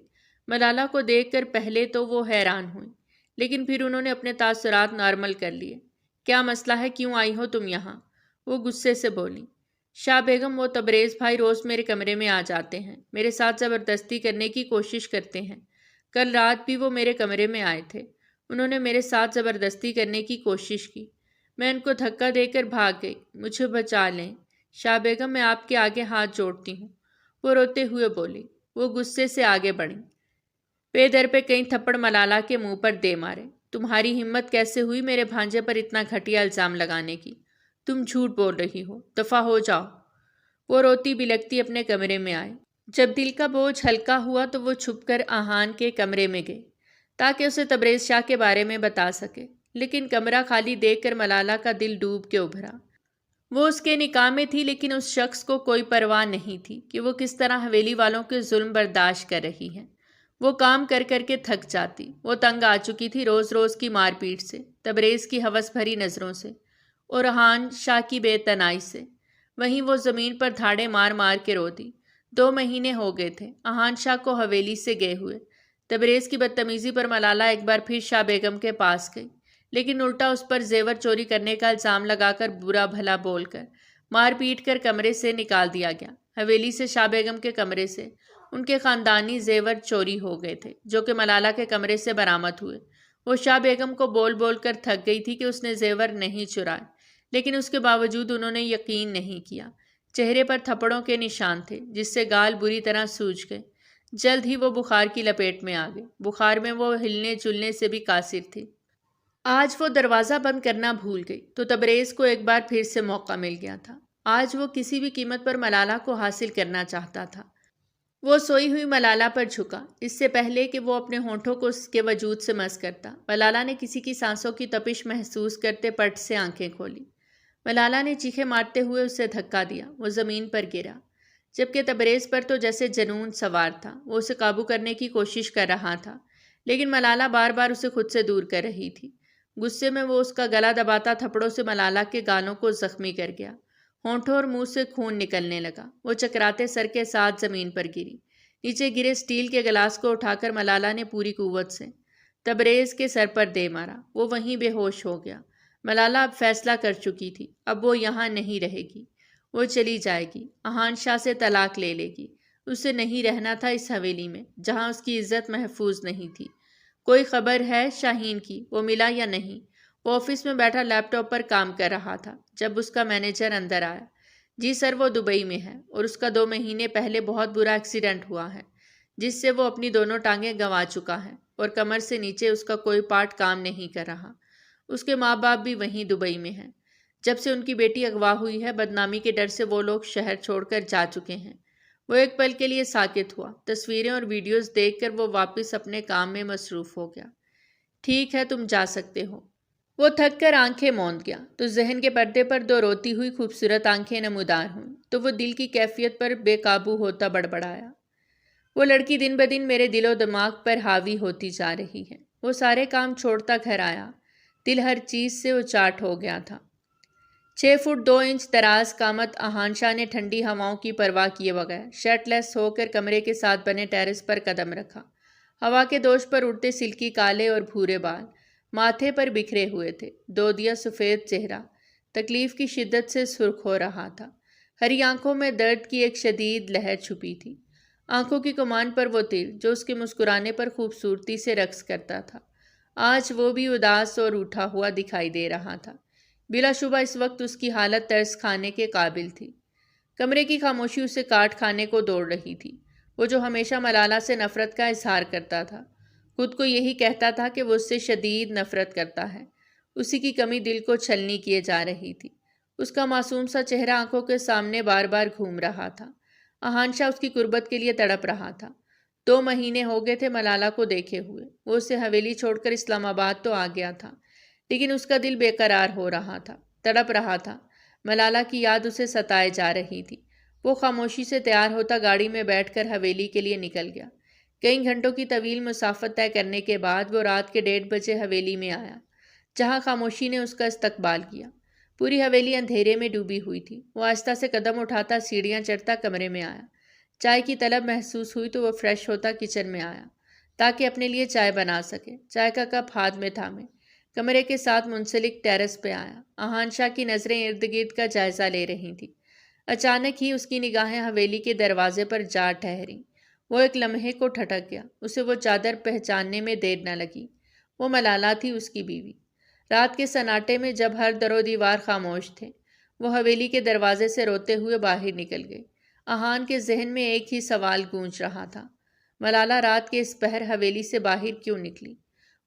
ملالہ کو دیکھ کر پہلے تو وہ حیران ہوئی، لیکن پھر انہوں نے اپنے تاثرات نارمل کر لیے۔ کیا مسئلہ ہے، کیوں آئی ہو تم یہاں؟ وہ غصے سے بولی۔ شاہ بیگم، وہ تبریز بھائی روز میرے کمرے میں آ جاتے ہیں، میرے ساتھ زبردستی کرنے کی کوشش کرتے ہیں۔ کل رات بھی وہ میرے کمرے میں آئے تھے، انہوں نے میرے ساتھ زبردستی کرنے کی کوشش کی، میں ان کو دھکا دے کر بھاگ گئی، مجھے بچا لیں شاہ بیگم، میں آپ کے آگے ہاتھ جوڑتی ہوں، وہ روتے ہوئے بولی۔ وہ غصے سے آگے بڑھیں، پے در پہ کئی تھپڑ ملالہ کے منہ پر دے مارے۔ تمہاری ہمت کیسے ہوئی میرے بھانجے پر اتنا گھٹیا الزام لگانے کی؟ تم جھوٹ بول رہی ہو، دفع ہو جاؤ۔ وہ روتی بلکتی اپنے کمرے میں آئے۔ جب دل کا بوجھ ہلکا ہوا تو وہ چھپ کر احان کے کمرے میں گئی تاکہ اسے تبریز شاہ کے بارے میں بتا سکے، لیکن کمرہ خالی دیکھ کر ملالہ کا دل ڈوب کے ابھرا۔ وہ اس کے نکاح میں تھی، لیکن اس شخص کو کوئی پرواہ نہیں تھی کہ وہ کس طرح حویلی والوں کے ظلم برداشت کر رہی ہے۔ وہ کام کر کر کے تھک جاتی، وہ تنگ آ چکی تھی روز روز کی مار پیٹ سے، تبریز کی ہوس بھری نظروں سے اور احان شاہ کی بے تنائی سے۔ وہیں وہ زمین پر دھاڑے مار مار کے روتی۔ 2 مہینے ہو گئے تھے احان شاہ کو حویلی سے گئے ہوئے۔ تبریز کی بدتمیزی پر ملالہ ایک بار پھر شاہ بیگم کے پاس گئی، لیکن الٹا اس پر زیور چوری کرنے کا الزام لگا کر برا بھلا بول کر مار پیٹ کر کمرے سے نکال دیا گیا۔ حویلی سے شاہ بیگم کے کمرے سے ان کے خاندانی زیور چوری ہو گئے تھے، جو کہ ملالہ کے کمرے سے برآمد ہوئے۔ وہ شاہ بیگم کو بول بول کر تھک گئی تھی کہ اس نے زیور نہیں چرائے، لیکن اس کے باوجود انہوں نے یقین نہیں کیا۔ چہرے پر تھپڑوں کے نشان تھے جس سے گال بری طرح سوج گئے۔ جلد ہی وہ بخار کی لپیٹ میں آ گئے۔ بخار میں وہ ہلنے جلنے سے بھی قاصر تھی۔ آج وہ دروازہ بند کرنا بھول گئی تو تبریز کو ایک بار پھر سے موقع مل گیا تھا۔ آج وہ کسی بھی قیمت پر ملالہ کو حاصل کرنا چاہتا تھا۔ وہ سوئی ہوئی ملالہ پر جھکا، اس سے پہلے کہ وہ اپنے ہونٹوں کو اس کے وجود سے مس کرتا۔ ملالہ نے کسی کی سانسوں کی تپش محسوس کرتے پٹ سے آنکھیں کھولی۔ ملالہ نے چیخیں مارتے ہوئے اسے دھکا دیا، وہ زمین پر گرا، جبکہ تبریز پر تو جیسے جنون سوار تھا۔ وہ اسے قابو کرنے کی کوشش کر رہا تھا، لیکن ملالہ بار بار اسے خود سے دور کر رہی تھی۔ غصے میں وہ اس کا گلا دباتا تھپڑوں سے ملالہ کے گالوں کو زخمی کر گیا۔ ہونٹوں اور منہ سے خون نکلنے لگا۔ وہ چکراتے سر کے ساتھ زمین پر گری۔ نیچے گرے اسٹیل کے گلاس کو اٹھا کر ملالہ نے پوری قوت سے تبریز کے سر پر دے مارا۔ وہ وہیں بے ہوش ہو گیا۔ ملالہ اب فیصلہ کر چکی تھی، اب وہ یہاں نہیں رہے گی، وہ چلی جائے گی، احان شاہ سے طلاق لے لے گی۔ اسے نہیں رہنا تھا اس حویلی میں جہاں اس کی عزت محفوظ نہیں تھی۔ کوئی خبر ہے شاہین کی؟ وہ ملا یا نہیں؟ وہ آفس میں بیٹھا لیپ ٹاپ پر کام کر رہا تھا جب اس کا مینیجر اندر آیا۔ جی سر، وہ دبئی میں ہے اور اس کا 2 مہینے پہلے بہت برا ایکسیڈنٹ ہوا ہے جس سے وہ اپنی دونوں ٹانگیں گنوا چکا ہے اور کمر سے نیچے اس کا کوئی پارٹ کام نہیں کر رہا۔ اس کے ماں باپ بھی وہیں دبئی میں ہیں۔ جب سے ان کی بیٹی اغوا ہوئی ہے، بدنامی کے ڈر سے وہ لوگ شہر چھوڑ کر جا چکے ہیں۔ وہ ایک پل کے لیے ساکت ہوا۔ تصویریں اور ویڈیوز دیکھ کر وہ واپس اپنے کام میں مصروف ہو گیا۔ ٹھیک ہے، تم جا سکتے ہو۔ وہ تھک کر آنکھیں موند گیا تو ذہن کے پردے پر 2 روتی ہوئی خوبصورت آنکھیں نمودار ہوئیں تو وہ دل کی کیفیت پر بے قابو ہوتا بڑبڑایا۔ وہ لڑکی دن بدن میرے دل و دماغ پر حاوی ہوتی جا رہی ہے۔ وہ سارے کام چھوڑتا گھر آیا، دل ہر چیز سے اچاٹ ہو گیا تھا۔ 6 فٹ 2 انچ دراز قامت احان شاہ نے ٹھنڈی ہواؤں کی پرواہ کیے بغیر شرٹ لیس ہو کر کمرے کے ساتھ بنے ٹیرس پر قدم رکھا۔ ہوا کے دوش پر اڑتے سلکی کالے اور بھورے بال ماتھے پر بکھرے ہوئے تھے۔ دودیا سفید چہرہ تکلیف کی شدت سے سرخ ہو رہا تھا۔ ہری آنکھوں میں درد کی ایک شدید لہر چھپی تھی۔ آنکھوں کی کمان پر وہ تیر جو اس کے مسکرانے پر خوبصورتی سے رقص کرتا تھا، آج وہ بھی اداس اور اٹھا ہوا دکھائی دے رہا تھا۔ بلا شبہ اس وقت اس کی حالت ترس کھانے کے قابل تھی۔ کمرے کی خاموشی اسے کاٹ کھانے کو دوڑ رہی تھی۔ وہ جو ہمیشہ ملالہ سے نفرت کا اظہار کرتا تھا، خود کو یہی کہتا تھا کہ وہ اس سے شدید نفرت کرتا ہے، اسی کی کمی دل کو چھلنی کیے جا رہی تھی۔ اس کا معصوم سا چہرہ آنکھوں کے سامنے بار بار گھوم رہا تھا۔ اہانشاہ اس کی قربت کے لیے تڑپ رہا تھا۔ 2 مہینے ہو گئے تھے ملالہ کو دیکھے ہوئے۔ وہ اسے حویلی چھوڑ کر اسلام آباد تو آ گیا تھا، لیکن اس کا دل بے قرار ہو رہا تھا، تڑپ رہا تھا۔ ملالہ کی یاد اسے ستائے جا رہی تھی۔ وہ خاموشی سے تیار ہوتا گاڑی میں بیٹھ کر حویلی کے لیے نکل گیا۔ کئی گھنٹوں کی طویل مسافت طے کرنے کے بعد وہ رات کے 1:30 بجے حویلی میں آیا، جہاں خاموشی نے اس کا استقبال کیا۔ پوری حویلی اندھیرے میں ڈوبی ہوئی تھی۔ وہ آہستہ سے قدم اٹھاتا سیڑھیاں چڑھتا کمرے میں آیا۔ چائے کی طلب محسوس ہوئی تو وہ فریش ہوتا کچن میں آیا تاکہ اپنے لیے چائے بنا سکے۔ چائے کا کپ ہاتھ میں تھامے کمرے کے ساتھ منسلک ٹیرس پہ آیا۔ اہانشاہ کی نظریں ارد گرد کا جائزہ لے رہی تھیں۔ اچانک ہی اس کی نگاہیں حویلی کے دروازے پر جا ٹھہریں۔ وہ ایک لمحے کو ٹھٹک گیا۔ اسے وہ چادر پہچاننے میں دیر نہ لگی۔ وہ ملالہ تھی، اس کی بیوی۔ رات کے سناٹے میں جب ہر در و دیوار خاموش تھے، وہ حویلی کے دروازے سے روتے ہوئے باہر نکل گئی۔ اہان کے ذہن میں ایک ہی سوال گونج رہا تھا، ملالہ رات کے اس پہر حویلی سے باہر کیوں نکلی؟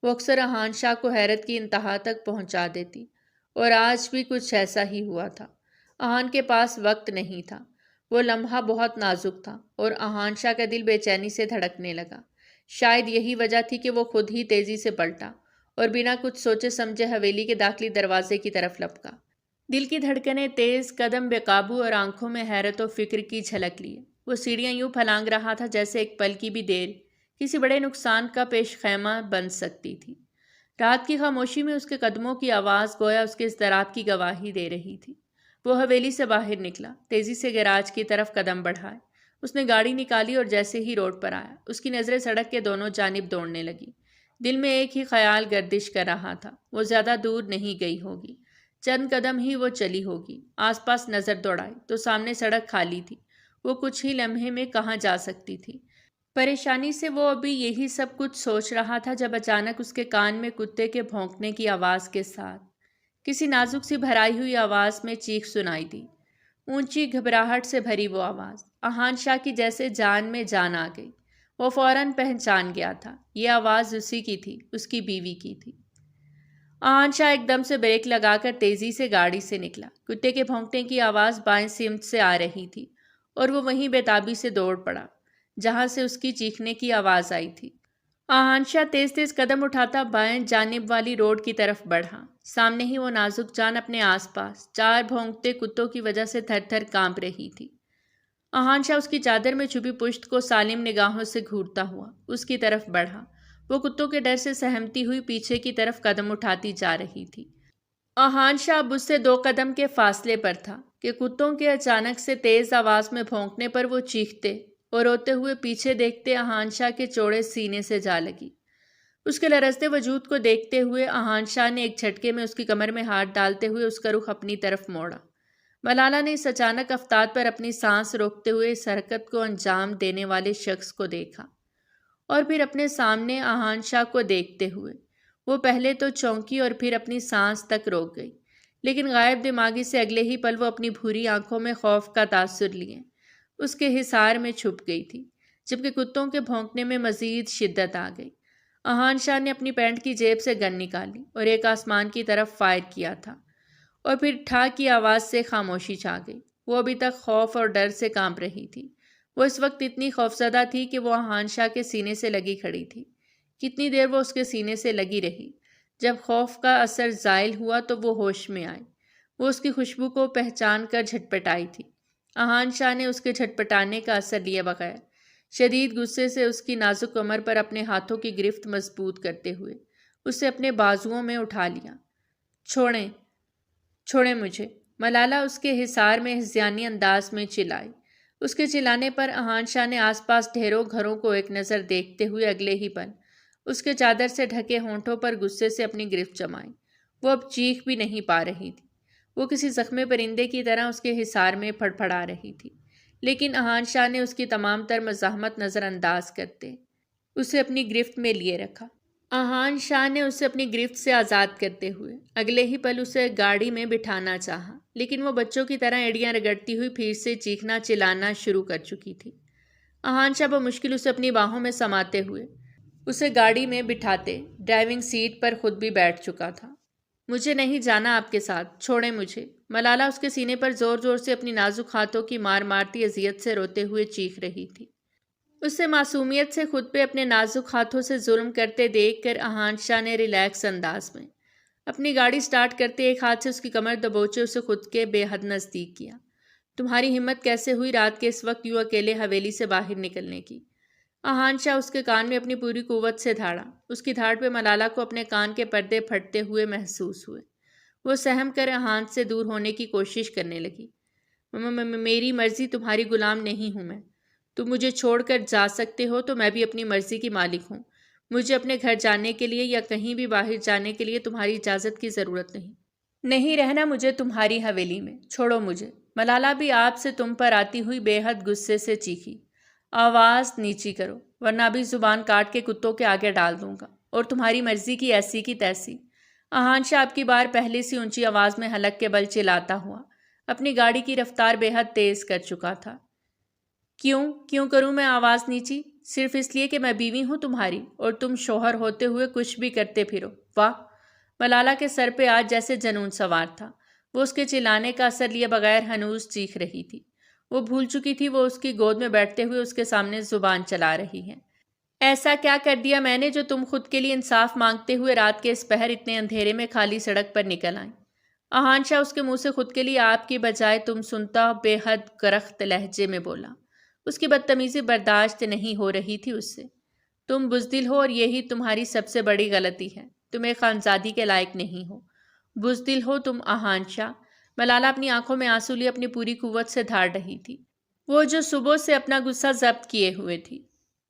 وہ اکثر اہانشاہ کو حیرت کی انتہا تک پہنچا دیتی، اور آج بھی کچھ ایسا ہی ہوا تھا۔ اہان کے پاس وقت نہیں تھا۔ وہ لمحہ بہت نازک تھا اور اہانشاہ کا دل بے چینی سے دھڑکنے لگا۔ شاید یہی وجہ تھی کہ وہ خود ہی تیزی سے پلٹا اور بنا کچھ سوچے سمجھے حویلی کے داخلی دروازے کی طرف لپکا۔ دل کی دھڑکنیں تیز، قدم بے قابو اور آنکھوں میں حیرت و فکر کی جھلک لیے۔ وہ سیڑھیاں یوں پھلانگ رہا تھا جیسے ایک پل کی بھی دیر کسی بڑے نقصان کا پیش خیمہ بن سکتی تھی۔ رات کی خاموشی میں اس کے قدموں کی آواز گویا اس کے اضطراب کی گواہی دے رہی تھی۔ وہ حویلی سے باہر نکلا، تیزی سے گیراج کی طرف قدم بڑھائے۔ اس نے گاڑی نکالی اور جیسے ہی روڈ پر آیا، اس کی نظریں سڑک کے دونوں جانب دوڑنے لگی۔ دل میں ایک ہی خیال گردش کر رہا تھا، وہ زیادہ دور نہیں گئی ہوگی، چند قدم ہی وہ چلی ہوگی۔ آس پاس نظر دوڑائی تو سامنے سڑک خالی تھی۔ وہ کچھ ہی لمحے میں کہاں جا سکتی تھی؟ پریشانی سے وہ ابھی یہی سب کچھ سوچ رہا تھا جب اچانک اس کے کان میں کتے کے بھونکنے کی آواز کے ساتھ کسی نازک سی بھرائی ہوئی آواز میں چیخ سنائی دی۔ اونچی گھبراہٹ سے بھری وہ آواز اہانشاہ کی جیسے جان میں جان آ گئی۔ وہ فوراً پہچان گیا تھا، یہ آواز اسی کی تھی، اس کی بیوی کی تھی۔ اہانشاہ ایک دم سے بریک لگا کر تیزی سے گاڑی سے نکلا۔ کتے کے بھونکنے کی آواز بائیں سمت سے آ رہی تھی اور وہ وہیں بے تابی سے دوڑ پڑا جہاں سے اس کی چیخنے کی آواز آئی تھی۔ اہانشاہ تیز تیز قدم اٹھاتا بائیں جانب والی روڈ کی طرف بڑھا۔ سامنے ہی وہ نازک جان اپنے آس پاس 4 بھونکتے کتوں کی وجہ سے تھر تھر کانپ رہی تھی۔ اہانشاہ اس کی چادر میں چھپی پشت کو سالم نگاہوں سے گھورتا ہوا اس کی طرف بڑھا۔ وہ کتوں کے ڈر سے سہمتی ہوئی پیچھے کی طرف قدم اٹھاتی جا رہی تھی۔ اہانشاہ اب اس سے 2 قدم کے فاصلے پر تھا کہ کتوں کے اچانک سے تیز آواز میں بھونکنے پر وہ چیختے اور روتے ہوئے پیچھے دیکھتے اہانشاہ کے چوڑے سینے سے جا لگی۔ اس کے لرزتے وجود کو دیکھتے ہوئے اہانشاہ نے ایک جھٹکے میں اس کی کمر میں ہاتھ ڈالتے ہوئے اس کا رخ اپنی طرف موڑا۔ ملالہ نے اس اچانک افتاد پر اپنی سانس روکتے ہوئے اس حرکت کو انجام دینے والے شخص کو دیکھا اور پھر اپنے سامنے اہانشاہ کو دیکھتے ہوئے وہ پہلے تو چونکی اور پھر اپنی سانس تک روک گئی، لیکن غائب دماغی سے اگلے ہی پل وہ اپنی بھوری آنکھوں میں خوف کا تاثر لیے اس کے حصار میں چھپ گئی تھی، جبکہ کتوں کے بھونکنے میں مزید شدت آ گئی۔ اہانشاہ نے اپنی پینٹ کی جیب سے گن نکالی اور ایک آسمان کی طرف فائر کیا تھا، اور پھر ٹھا کی آواز سے خاموشی چھا گئی۔ وہ ابھی تک خوف اور ڈر سے کانپ رہی تھی۔ وہ اس وقت اتنی خوفزدہ تھی کہ وہ اہانشاہ کے سینے سے لگی کھڑی تھی۔ کتنی دیر وہ اس کے سینے سے لگی رہی۔ جب خوف کا اثر زائل ہوا تو وہ ہوش میں آئی۔ وہ اس کی خوشبو کو پہچان کر جھٹپٹائی تھی۔ اہانشاہ نے اس کے جھٹپٹانے کا اثر لیے بغیر شدید غصے سے اس کی نازک کمر پر اپنے ہاتھوں کی گرفت مضبوط کرتے ہوئے اسے اپنے بازوؤں میں اٹھا لیا۔ چھوڑیں، چھوڑیں مجھے، ملالہ اس کے حصار میں ہذیانی انداز میں چلائی۔ اس کے چلانے پر اہانشاہ نے آس پاس ڈھیروں گھروں کو ایک نظر دیکھتے ہوئے اگلے ہی پل اس کے چادر سے ڈھکے ہونٹوں پر غصے سے اپنی گرفت جمائی۔ وہ اب چیخ بھی نہیں پا رہی تھی۔ وہ کسی زخمی پرندے کی طرح اس کے حصار میں پھڑپھڑا رہی تھی، لیکن اہانشاہ نے اس کی تمام تر مزاحمت نظر انداز کرتے اسے اپنی گرفت میں لیے رکھا۔ اہانشاہ نے اسے اپنی گرفت سے آزاد کرتے ہوئے اگلے ہی پل اسے گاڑی میں بٹھانا چاہا، لیکن وہ بچوں کی طرح ایڑیاں رگڑتی ہوئی پھر سے چیخنا چلانا شروع کر چکی تھی۔ اہانشاہ بمشکل اسے اپنی باہوں میں سماتے ہوئے اسے گاڑی میں بٹھاتے ڈرائیونگ سیٹ پر خود بھی بیٹھ چکا تھا۔ مجھے نہیں جانا آپ کے ساتھ، چھوڑیں مجھے۔ ملالہ اس کے سینے پر زور زور سے اپنی نازک ہاتھوں کی مار مارتی اذیت سے روتے ہوئے چیخ رہی تھی۔ اسے معصومیت سے خود پہ اپنے نازک ہاتھوں سے ظلم کرتے دیکھ کر احان شاہ نے ریلیکس انداز میں اپنی گاڑی سٹارٹ کرتے ایک ہاتھ سے اس کی کمر دبوچے اسے خود کے بے حد نزدیک کیا۔ تمہاری ہمت کیسے ہوئی رات کے اس وقت یوں اکیلے حویلی سے باہر نکلنے کی؟ احان شاہ اس کے کان میں اپنی پوری قوت سے دھاڑا۔ اس کی دھاڑ پہ ملالہ کو اپنے کان کے پردے پھٹتے ہوئے محسوس ہوئے۔ وہ سہم کر احان سے دور ہونے کی کوشش کرنے لگی۔ میری مرضی تمہاری غلام نہیں ہوں میں۔ تم مجھے چھوڑ کر جا سکتے ہو تو میں بھی اپنی مرضی کی مالک ہوں۔ مجھے اپنے گھر جانے کے لیے یا کہیں بھی باہر جانے کے لیے تمہاری اجازت کی ضرورت نہیں۔ نہیں رہنا مجھے تمہاری حویلی میں، چھوڑو مجھے۔ ملالہ بھی آپ سے تم پر آتی ہوئی بے حد غصے سے چیخی۔ آواز نیچی کرو ورنہ بھی زبان کاٹ کے کتوں کے آگے ڈال دوں گا، اور تمہاری مرضی کی ایسی کی تیسی۔ احان شاہ اب کی بار پہلے سی اونچی آواز میں حلق کے بل چلاتا ہوا اپنی گاڑی کی رفتار بے حد تیز کر چکا تھا۔ کیوں کروں میں آواز نیچی؟ صرف اس لیے کہ میں بیوی ہوں تمہاری اور تم شوہر ہوتے ہوئے کچھ بھی کرتے پھرو۔ واہ! ملالہ کے سر پہ آج جیسے جنون سوار تھا۔ وہ اس کے چلانے کا اثر لیے بغیر ہنوز چیخ رہی تھی۔ وہ بھول چکی تھی وہ اس کی گود میں بیٹھتے ہوئے اس کے سامنے زبان چلا رہی ہے۔ ایسا کیا کر دیا میں نے جو تم خود کے لیے انصاف مانگتے ہوئے رات کے اس پہر اتنے اندھیرے میں خالی سڑک پر نکل آئیں؟ احان شاہ اس کے منہ سے خود کے لیے آپ کی بجائے تم سنتا بے حد کرخت لہجے میں بولا۔ اس کی بدتمیزی برداشت نہیں ہو رہی تھی اس سے۔ تم بزدل ہو اور یہی تمہاری سب سے بڑی غلطی ہے۔ تم ایک خانزادی کے لائق نہیں ہو۔ بزدل ہو تم احان شاہ۔ ملالہ اپنی آنکھوں میں آنسو لیے اپنی پوری قوت سے دھاڑ رہی تھی، وہ جو صبح سے اپنا غصہ ضبط کیے ہوئے تھی۔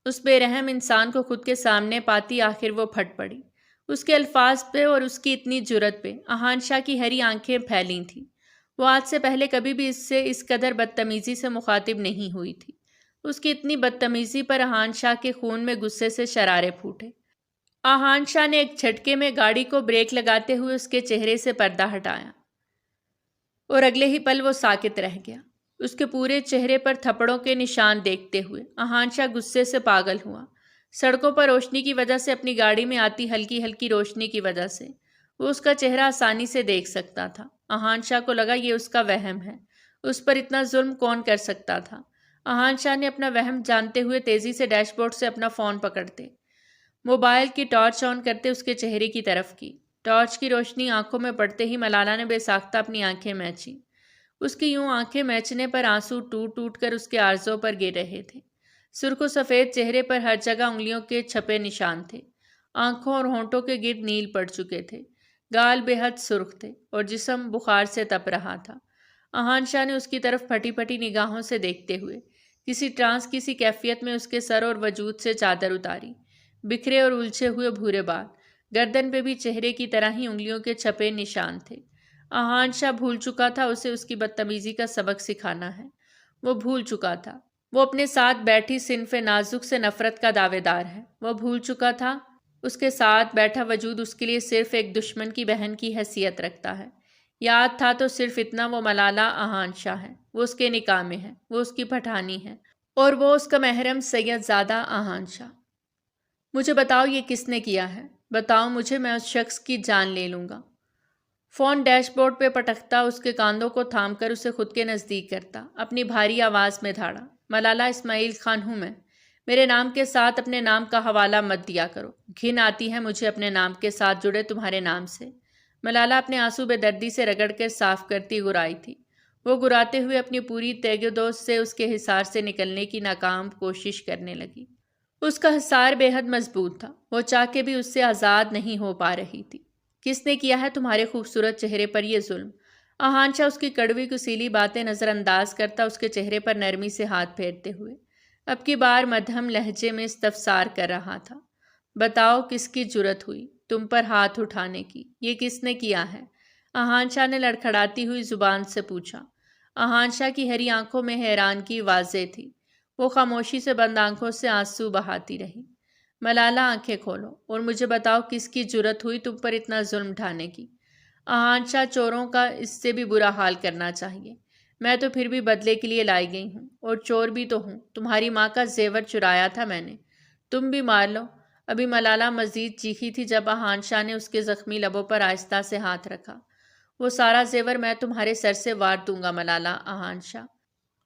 اس بے رحم انسان کو خود کے سامنے پاتی آخر وہ پھٹ پڑی۔ اس کے الفاظ پہ اور اس کی اتنی جرت پہ احان شاہ کی ہری آنکھیں پھیلی تھیں۔ وہ آج سے پہلے کبھی بھی اس سے اس قدر بدتمیزی سے مخاطب نہیں ہوئی تھی۔ اس کی اتنی بدتمیزی پر احان شاہ کے خون میں غصے سے شرارے پھوٹے۔ احان شاہ نے ایک جھٹکے میں گاڑی کو بریک لگاتے ہوئے اس کے چہرے سے پردہ ہٹایا اور اگلے ہی پل وہ ساکت رہ گیا۔ اس کے پورے چہرے پر تھپڑوں کے نشان دیکھتے ہوئے احان شاہ غصے سے پاگل ہوا۔ سڑکوں پر روشنی کی وجہ سے اپنی گاڑی میں آتی ہلکی ہلکی روشنی کی وجہ سے وہ اس کا چہرہ آسانی سے دیکھ سکتا تھا۔ احان شاہ کو لگا یہ اس کا وہم ہے، اس پر اتنا ظلم کون کر سکتا تھا؟ احان شاہ نے اپنا وہم جانتے ہوئے تیزی سے ڈیش بورڈ سے اپنا فون پکڑتے موبائل کی ٹارچ آن کرتے اس کے چہرے کی طرف کی۔ ٹارچ کی روشنی آنکھوں میں پڑتے ہی ملالہ نے بے ساختہ اپنی آنکھیں میچیں۔ اس کی یوں آنکھیں میچنے پر آنسو ٹوٹ ٹوٹ کر اس کے عارضوں پر گر رہے تھے۔ سرخ و سفید چہرے پر ہر جگہ انگلیوں کے چھپے نشان تھے۔ آنکھوں اور ہونٹوں کے گرد نیل پڑ چکے تھے۔ گال بے حد سرخ تھے اور جسم بخار سے تپ رہا تھا۔ احان شاہ نے اس کی طرف پھٹی پھٹی نگاہوں سے دیکھتے ہوئے کسی ٹرانس کسی کیفیت میں اس کے سر اور وجود سے چادر اتاری۔ بکھرے اور الجھے ہوئے بھورے بال، گردن پہ بھی چہرے کی طرح ہی انگلیوں کے چھپے نشان تھے۔ احان شاہ بھول چکا تھا اسے اس کی بدتمیزی کا سبق سکھانا ہے۔ وہ بھول چکا تھا وہ اپنے ساتھ بیٹھی صنف نازک سے نفرت کا دعوے دار ہے۔ وہ بھول چکا تھا اس کے ساتھ بیٹھا وجود اس کے لیے صرف ایک دشمن کی بہن کی حیثیت رکھتا ہے۔ یاد تھا تو صرف اتنا، وہ ملالہ احان شاہ ہے، وہ اس کے نکاح میں ہے، وہ اس کی پٹھانی ہے اور وہ اس کا محرم سید زادہ احان شاہ۔ مجھے بتاؤ یہ کس نے کیا ہے؟ بتاؤ مجھے، میں اس شخص کی جان لے لوں گا۔ فون ڈیش بورڈ پہ پٹکتا اس کے کاندھوں کو تھام کر اسے خود کے نزدیک کرتا اپنی بھاری آواز میں دھاڑا۔ ملالہ اسماعیل خان ہوں میں۔ میرے نام کے ساتھ اپنے نام کا حوالہ مت دیا کرو۔ گھن آتی ہے مجھے اپنے نام کے ساتھ جڑے تمہارے نام سے۔ ملالہ اپنے آنسو بے دردی سے رگڑ کے صاف کرتی گرائی تھی۔ وہ گراتے ہوئے اپنی پوری تیگ و دوست سے اس کے حصار سے نکلنے کی ناکام کوشش کرنے لگی۔ اس کا حصار بے حد مضبوط تھا، وہ چاہ کے بھی اس سے آزاد نہیں ہو پا رہی تھی۔ کس نے کیا ہے تمہارے خوبصورت چہرے پر یہ ظلم؟ احان شاہ اس کی کڑوی کسیلی باتیں نظر انداز کرتا اس کے چہرے پر نرمی سے ہاتھ پھیرتے ہوئے اب کی بار مدھم لہجے میں استفسار کر رہا تھا۔ بتاؤ کس کی جرت ہوئی تم پر ہاتھ اٹھانے کی؟ یہ کس نے کیا ہے؟ احان شاہ نے لڑکھڑاتی ہوئی زبان سے پوچھا۔ احان شاہ کی ہری آنکھوں میں حیران کی واضح تھی۔ وہ خاموشی سے بند آنکھوں سے آنسو بہاتی رہی۔ ملالہ آنکھیں کھولو اور مجھے بتاؤ کس کی جرت ہوئی تم پر اتنا ظلم ڈھانے کی؟ احان شاہ چوروں کا اس سے بھی برا حال کرنا چاہیے۔ میں تو پھر بھی بدلے کے لیے لائی گئی ہوں اور چور بھی تو ہوں۔ تمہاری ماں کا زیور چرایا تھا میں نے۔ تم بھی مار لو، ابھی ملالہ مزید چیخی تھی جب احان شاہ نے اس کے زخمی لبوں پر آہستہ سے ہاتھ رکھا۔ وہ سارا زیور میں تمہارے سر سے وار دوں گا ملالہ احان شاہ۔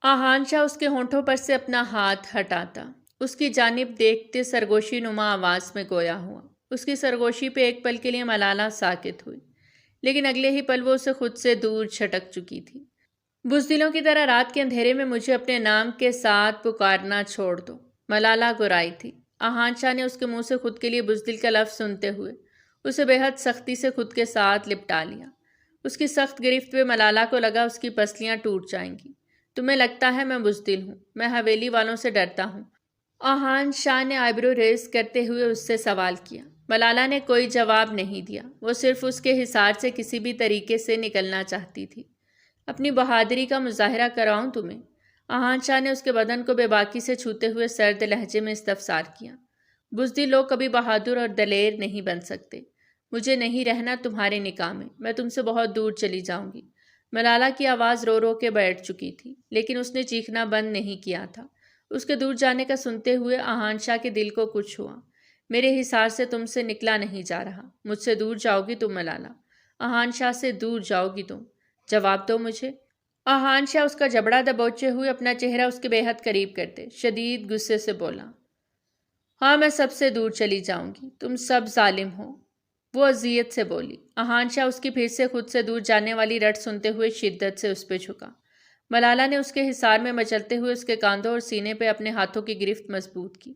احان شاہ اس کے ہونٹوں پر سے اپنا ہاتھ ہٹاتا، اس کی جانب دیکھتے سرگوشی نما آواز میں گویا ہوا۔ اس کی سرگوشی پہ ایک پل کے لیے ملالہ ساکت ہوئی، لیکن اگلے ہی پل وہ اسے خود سے دور چھٹک چکی تھی۔ بزدلوں کی طرح رات کے اندھیرے میں مجھے اپنے نام کے ساتھ پکارنا چھوڑ دو، ملالہ گرائی تھی۔ احان شاہ نے اس کے منہ سے خود کے لیے بزدل کا لفظ سنتے ہوئے اسے بے حد سختی سے خود کے ساتھ لپٹا لیا۔ اس کی سخت گرفت میں ملالہ کو لگا اس کی پسلیاں ٹوٹ جائیں گی۔ تمہیں لگتا ہے میں بزدل ہوں، میں حویلی والوں سے ڈرتا ہوں؟ احان شاہ نے آئیبرو ریز کرتے ہوئے اس سے سوال کیا۔ ملالہ نے کوئی جواب نہیں دیا، وہ صرف اس کے حصار سے کسی بھی طریقے سے نکلنا چاہتی تھی۔ اپنی بہادری کا مظاہرہ کراؤں تمہیں؟ احان شاہ نے اس کے بدن کو بے باکی سے چھوتے ہوئے سرد لہجے میں استفسار کیا۔ بزدل لوگ کبھی بہادر اور دلیر نہیں بن سکتے۔ مجھے نہیں رہنا تمہارے نکاح میں تم سے بہت دور چلی جاؤں گی۔ ملالہ کی آواز رو رو کے بیٹھ چکی تھی، لیکن اس نے چیخنا بند نہیں کیا تھا۔ اس کے دور جانے کا سنتے ہوئے احان شاہ کے دل کو کچھ ہوا۔ میرے حصار سے تم سے نکلا نہیں جا رہا، مجھ سے دور جاؤ گی تم ملالہ، احان شاہ سے دور جاؤ گی تم، جواب دو مجھے۔ احان شاہ اس کا جبڑا دبوچے ہوئے اپنا چہرہ اس کے بے حد قریب کرتے شدید غصے سے بولا، ہاں میں سب سے دور چلی جاؤں گی، تم سب ظالم ہو، وہ اذیت سے بولی۔ احان شاہ اس کی پھر سے خود سے دور جانے والی رٹ سنتے ہوئے شدت سے اس پہ جھکا۔ ملالہ نے اس کے حصار میں مچلتے ہوئے اس کے کاندھوں اور سینے پہ اپنے ہاتھوں کی گرفت مضبوط کی۔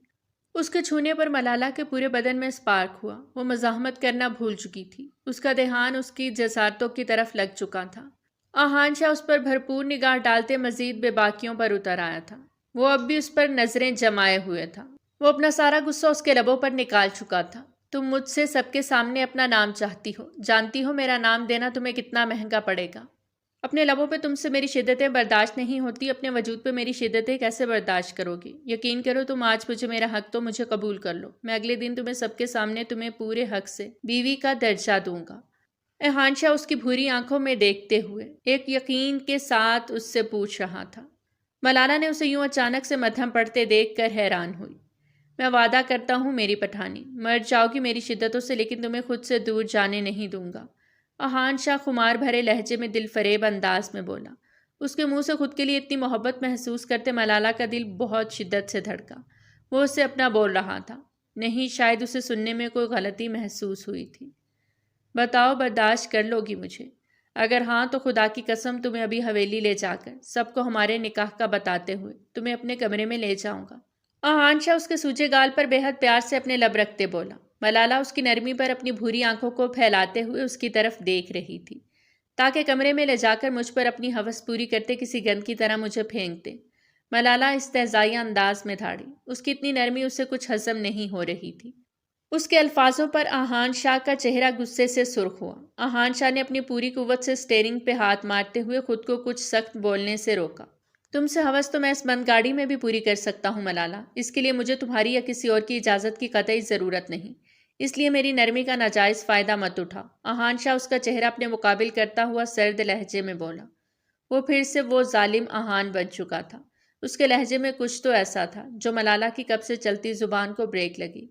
اس کے چھونے پر ملالہ کے پورے بدن میں اسپارک ہوا۔ وہ مزاحمت کرنا بھول چکی تھی، اس کا دھیان اس کی جسارتوں کی طرف لگ چکا تھا۔ احان شاہ اس پر بھرپور نگاہ ڈالتے مزید بے باکیوں پر اتر آیا تھا۔ وہ اب بھی اس پر نظریں جمائے ہوئے تھا۔ وہ اپنا سارا غصہ اس کے لبوں پر نکال چکا تھا۔ تم مجھ سے سب کے سامنے اپنا نام چاہتی ہو، جانتی ہو میرا نام دینا تمہیں کتنا مہنگا پڑے گا۔ اپنے لبوں پہ تم سے میری شدتیں برداشت نہیں ہوتی، اپنے وجود پہ میری شدتیں کیسے برداشت کرو گی؟ یقین کرو تم آج مجھے میرا حق تو مجھے قبول کر لو، میں اگلے دن تمہیں سب کے سامنے تمہیں پورے حق سے بیوی کا درجہ دوں گا۔ احان شاہ اس کی بھوری آنکھوں میں دیکھتے ہوئے ایک یقین کے ساتھ اس سے پوچھ رہا تھا۔ ملالہ نے اسے یوں اچانک سے مدھم پڑتے دیکھ کر حیران ہوئی۔ میں وعدہ کرتا ہوں میری پٹھانی، مر جاؤ گی میری شدتوں سے لیکن تمہیں خود سے دور جانے نہیں دوں گا، احان شاہ خمار بھرے لہجے میں دل فریب انداز میں بولا۔ اس کے منہ سے خود کے لیے اتنی محبت محسوس کرتے ملالہ کا دل بہت شدت سے دھڑکا۔ وہ اسے اپنا بول رہا تھا، نہیں شاید اسے سننے میں کوئی غلطی محسوس ہوئی تھی۔ بتاؤ برداشت کر لو گی مجھے؟ اگر ہاں تو خدا کی قسم تمہیں ابھی حویلی لے جا کر سب کو ہمارے نکاح کا بتاتے ہوئے تمہیں اپنے کمرے میں لے جاؤں گا۔ احان شاہ اس کے سوجے گال پر بے حد پیار سے اپنے لب رکھتے بولا۔ ملالہ اس کی نرمی پر اپنی بھوری آنکھوں کو پھیلاتے ہوئے اس کی طرف دیکھ رہی تھی، تاکہ کمرے میں لے جا کر مجھ پر اپنی ہوس پوری کرتے کسی گند کی طرح مجھے پھینک دے۔ ملالہ استہزائیہ انداز میں دھاڑی، اس کی اتنی نرمی اسے کچھ ہضم نہیں ہو رہی تھی۔ اس کے الفاظوں پر احان شاہ کا چہرہ غصے سے سرخ ہوا۔ احان شاہ نے اپنی پوری قوت سے اسٹیئرنگ پہ ہاتھ مارتے ہوئے خود کو کچھ سخت بولنے سے روکا۔ تم سے ہوس تو میں اس بند گاڑی میں بھی پوری کر سکتا ہوں ملالہ، اس کے لیے مجھے تمہاری یا کسی اور کی اجازت کی قطعی ضرورت نہیں، اس لیے میری نرمی کا ناجائز فائدہ مت اٹھا۔ احان شاہ اس کا چہرہ اپنے مقابل کرتا ہوا سرد لہجے میں بولا۔ وہ پھر سے وہ ظالم احان بن چکا تھا۔ اس کے لہجے میں کچھ تو ایسا تھا جو ملالہ کی کب سے چلتی زبان کو بریک لگی۔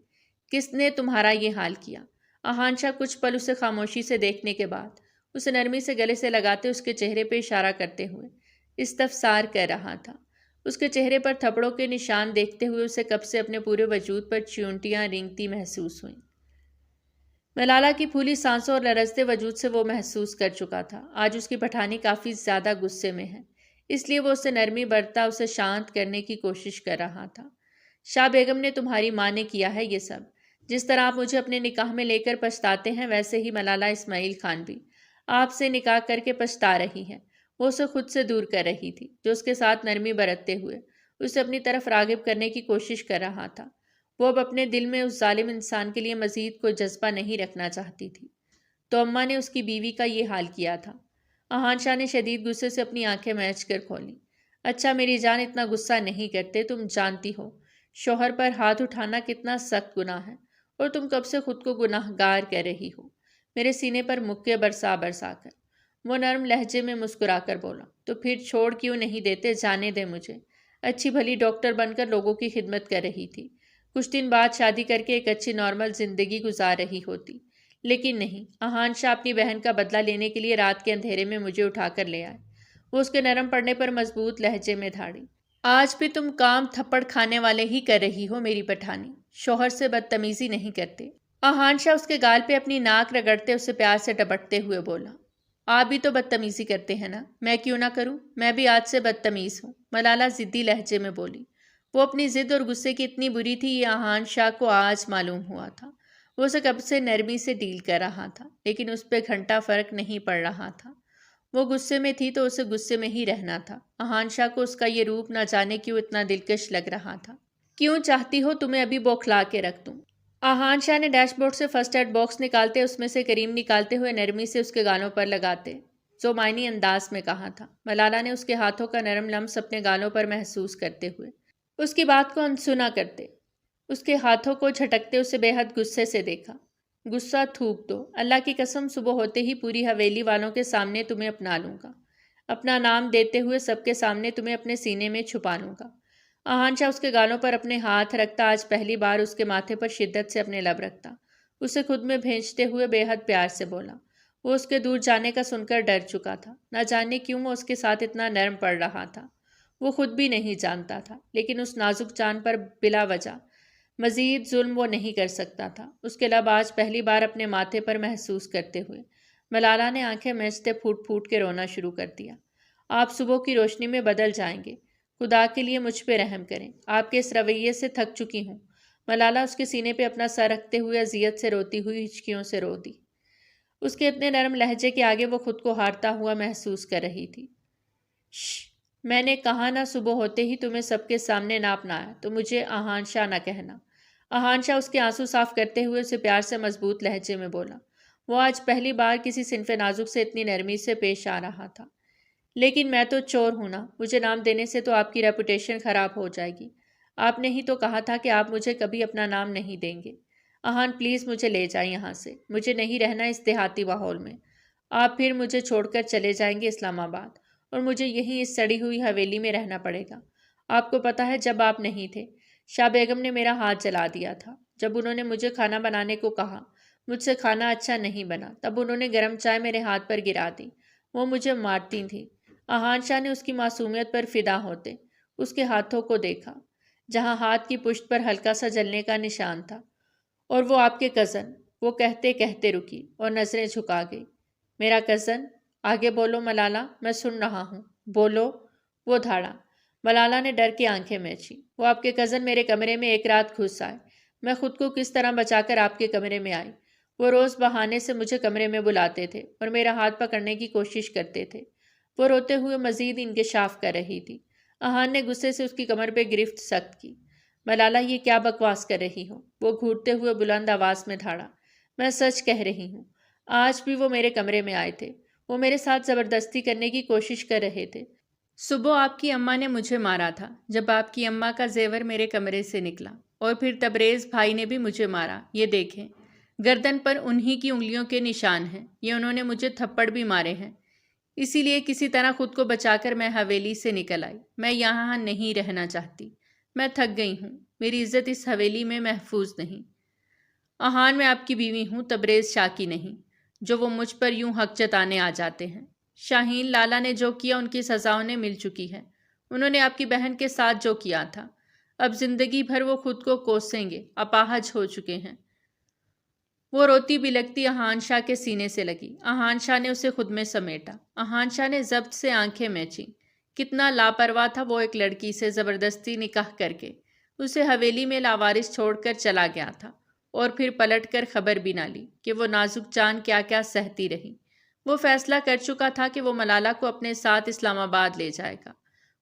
کس نے تمہارا یہ حال کیا؟ احان شاہ کچھ پل اسے خاموشی سے دیکھنے کے بعد اسے نرمی سے گلے سے لگاتے اس کے چہرے پہ اشارہ کرتے ہوئے استفسار کر رہا تھا۔ اس کے چہرے پر تھپڑوں کے نشان دیکھتے ہوئے اسے کب سے اپنے پورے وجود پر چیونٹیاں رینگتی محسوس ہوئیں۔ ملالہ کی پھولی سانسوں اور لرزتے وجود سے وہ محسوس کر چکا تھا آج اس کی پٹھانی کافی زیادہ غصے میں ہے، اس لیے وہ اسے نرمی برتا اسے شانت کرنے کی کوشش کر رہا تھا۔ شاہ بیگم نے تمہاری ماں نے کیا ہے یہ سب، جس طرح آپ مجھے اپنے نکاح میں لے کر پچھتاتے ہیں ویسے ہی ملالہ اسماعیل خان بھی آپ سے نکاح کر کے پچھتا رہی ہے۔ وہ اسے خود سے دور کر رہی تھی، جو اس کے ساتھ نرمی برتتے ہوئے اسے اپنی طرف راغب کرنے کی کوشش کر رہا تھا۔ وہ اب اپنے دل میں اس ظالم انسان کے لیے مزید کوئی جذبہ نہیں رکھنا چاہتی تھی۔ تو اماں نے اس کی بیوی کا یہ حال کیا تھا؟ احان شاہ نے شدید غصے سے اپنی آنکھیں میچ کر کھولیں۔ اچھا میری جان اتنا غصہ نہیں کرتے، تم جانتی ہو شوہر پر ہاتھ اٹھانا کتنا سخت گناہ ہے، اور تم کب سے خود کو گناہ گار کہہ رہی ہو۔ میرے سینے پر مکے برسا برسا کر وہ نرم لہجے میں مسکرا کر بولا۔ تو پھر چھوڑ کیوں نہیں دیتے؟ جانے دے مجھے، اچھی بھلی ڈاکٹر بن کر لوگوں کی خدمت کر رہی تھی، کچھ دن بعد شادی کر کے ایک اچھی نارمل زندگی گزار رہی ہوتی، لیکن نہیں، اہان شاہ اپنی بہن کا بدلہ لینے کے لیے رات کے اندھیرے میں مجھے اٹھا کر لے آئے۔ وہ اس کے نرم پڑنے پر مضبوط لہجے میں دھاڑی، آج بھی تم کام تھپڑ کھانے والے ہی کر رہی ہو میری پٹھانی، شوہر سے بدتمیزی نہیں کرتے۔ اہان شاہ اس کے گال پہ اپنی ناک رگڑتے اسے پیار سے ٹپٹتے ہوئے بولا، آپ بھی تو بدتمیزی کرتے ہیں نا، میں کیوں نہ کروں، میں بھی آج سے بدتمیز ہوں، ملالہ ضدی لہجے میں بولی۔ وہ اپنی ضد اور غصے کی اتنی بری تھی، یہ اہان شاہ کو آج معلوم ہوا تھا۔ وہ اسے کب سے نرمی سے ڈیل کر رہا تھا، لیکن اس پہ گھنٹہ فرق نہیں پڑ رہا تھا۔ وہ غصے میں تھی تو اسے غصے میں ہی رہنا تھا۔ اہان شاہ کو اس کا یہ روپ نہ جانے کیوں اتنا دلکش لگ رہا تھا۔ کیوں چاہتی ہو تمہیں ابھی بوکھلا کے رکھ دوں؟ اہان شاہ نے ڈیش بورڈ سے فرسٹ ایڈ باکس نکالتے اس میں سے کریم نکالتے ہوئے نرمی سے اس کے گالوں پر لگاتے زومائنی انداز میں کہا تھا۔ ملالہ نے اس کے ہاتھوں کا نرم لمس اپنے گالوں پر محسوس کرتے ہوئے اس کی بات کو انسنا کرتے اس کے ہاتھوں کو جھٹکتے اسے بے حد غصے سے دیکھا۔ غصہ تھوک دو، اللہ کی قسم صبح ہوتے ہی پوری حویلی والوں کے سامنے تمہیں اپنا لوں گا، اپنا نام دیتے ہوئے سب کے سامنے تمہیں اپنے سینے میں چھپا لوں گا۔ اہان شاہ اس کے گالوں پر اپنے ہاتھ رکھتا، آج پہلی بار اس کے ماتھے پر شدت سے اپنے لب رکھتا، اسے خود میں بھینچتے ہوئے بے حد پیار سے بولا۔ وہ اس کے دور جانے کا سن کر ڈر چکا تھا، نہ جانے کیوں وہ اس کے ساتھ اتنا نرم پڑ رہا تھا۔ وہ خود بھی نہیں جانتا تھا، لیکن اس نازک جان پر بلا وجہ مزید ظلم وہ نہیں کر سکتا تھا۔ اس کے لب آج پہلی بار اپنے ماتھے پر محسوس کرتے ہوئے ملالہ نے آنکھیں میچتے پھوٹ پھوٹ کے رونا شروع کر دیا۔ آپ صبح کی روشنی میں بدل جائیں گے، خدا کے لیے مجھ پہ رحم کریں، آپ کے اس رویے سے تھک چکی ہوں۔ ملالہ اس کے سینے پہ اپنا سر رکھتے ہوئے اذیت سے روتی ہوئی ہچکیوں سے رو دی۔ اس کے اتنے نرم لہجے کے آگے وہ خود کو ہارتا ہوا محسوس کر رہی تھی۔ میں نے کہا نا صبح ہوتے ہی تمہیں سب کے سامنے نہ اپنایا تو مجھے اہان شاہ نہ کہنا۔ اہان شاہ اس کے آنسو صاف کرتے ہوئے اسے پیار سے مضبوط لہجے میں بولا۔ وہ آج پہلی بار کسی صنف نازک سے اتنی نرمی سے پیش آ رہا تھا۔ لیکن میں تو چور ہوں نا، مجھے نام دینے سے تو آپ کی ریپوٹیشن خراب ہو جائے گی۔ آپ نے ہی تو کہا تھا کہ آپ مجھے کبھی اپنا نام نہیں دیں گے۔ اہان پلیز مجھے لے جائیں یہاں سے، مجھے نہیں رہنا اس دیہاتی ماحول میں۔ آپ پھر مجھے چھوڑ کر چلے جائیں گے اسلام آباد، اور مجھے یہیں اس سڑی ہوئی حویلی میں رہنا پڑے گا۔ آپ کو پتہ ہے جب آپ نہیں تھے، شاہ بیگم نے میرا ہاتھ جلا دیا تھا۔ جب انہوں نے مجھے کھانا بنانے کو کہا، مجھ سے کھانا اچھا نہیں بنا، تب انہوں نے گرم چائے میرے ہاتھ پر گرا دی، وہ مجھے مارتی تھیں۔ اہان شاہ نے اس کی معصومیت پر فدا ہوتے اس کے ہاتھوں کو دیکھا، جہاں ہاتھ کی پشت پر ہلکا سا جلنے کا نشان تھا۔ اور وہ آپ کے کزن، وہ کہتے کہتے رکی اور نظریں جھکا گئی۔ میرا کزن؟ آگے بولو ملالہ، میں سن رہا ہوں، بولو۔ وہ دھاڑا۔ ملالہ نے ڈر کے آنکھیں میچی۔ وہ آپ کے کزن میرے کمرے میں ایک رات گھس آئے، میں خود کو کس طرح بچا کر آپ کے کمرے میں آئی۔ وہ روز بہانے سے مجھے کمرے میں بلاتے تھے اور میرا ہاتھ پکڑنے کی کوشش کرتے تھے۔ وہ روتے ہوئے مزید انکشاف کر رہی تھی۔ اہان نے غصے سے اس کی کمر پہ گرفت سخت کی۔ ملالہ یہ کیا بکواس کر رہی ہو؟ وہ گھوٹتے ہوئے بلند آواز میں دھاڑا۔ میں سچ کہہ رہی ہوں، آج بھی وہ میرے کمرے میں آئے تھے، وہ میرے ساتھ زبردستی کرنے کی کوشش کر رہے تھے۔ صبح آپ کی اماں نے مجھے مارا تھا جب آپ کی اماں کا زیور میرے کمرے سے نکلا، اور پھر تبریز بھائی نے بھی مجھے مارا، یہ دیکھیں گردن پر انہی کی انگلیوں کے نشان ہیں، یہ انہوں نے مجھے تھپڑ بھی مارے ہیں۔ اسی لیے کسی طرح خود کو بچا کر میں حویلی سے نکل آئی۔ میں یہاں نہیں رہنا چاہتی، میں تھک گئی ہوں، میری عزت اس حویلی میں محفوظ نہیں۔ اہان میں آپ کی بیوی ہوں، تبریز شاہ کی نہیں، جو وہ مجھ پر یوں حق جتانے آ جاتے ہیں۔ شاہین لالا نے جو کیا ان کی سزا انہیں مل چکی ہے، انہوں نے آپ کی بہن کے ساتھ جو کیا تھا، اب زندگی بھر وہ خود کو کوسیں گے، اپاہج ہو چکے ہیں۔ وہ روتی بلکتی اہان شاہ کے سینے سے لگی۔ اہان شاہ نے اسے خود میں سمیٹا۔ اہان شاہ نے ضبط سے آنکھیں میچیں۔ کتنا لاپرواہ تھا وہ ایک لڑکی سے زبردستی نکاح کر کے اسے حویلی میں لاوارث چھوڑ کر چلا گیا تھا، اور پھر پلٹ کر خبر بھی نہ لی کہ وہ نازک جان کیا کیا سہتی رہی۔ وہ فیصلہ کر چکا تھا کہ وہ ملالہ کو اپنے ساتھ اسلام آباد لے جائے گا۔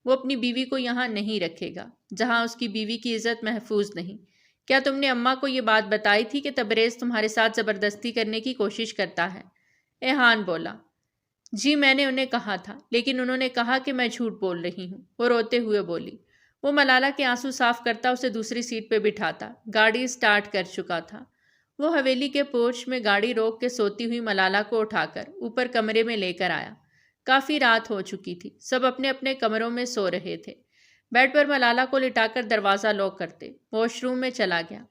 وہ اپنی بیوی کو یہاں نہیں رکھے گا جہاں اس کی بیوی کی عزت محفوظ نہیں۔ کیا تم نے اماں کو یہ بات بتائی تھی کہ تبریز تمہارے ساتھ زبردستی کرنے کی کوشش کرتا ہے؟ اہان بولا۔ جی میں نے انہیں کہا تھا، لیکن انہوں نے کہا کہ میں جھوٹ بول رہی ہوں، وہ روتے ہوئے بولی۔ وہ ملالہ کے آنسو صاف کرتا اسے دوسری سیٹ پہ بٹھاتا، گاڑی سٹارٹ کر چکا تھا۔ وہ حویلی کے پورچ میں گاڑی روک کے سوتی ہوئی ملالہ کو اٹھا کر اوپر کمرے میں لے کر آیا۔ کافی رات ہو چکی تھی، سب اپنے اپنے کمروں میں سو رہے تھے۔ بیڈ پر ملالہ کو لٹا کر دروازہ لاک کرتے واش روم میں چلا گیا۔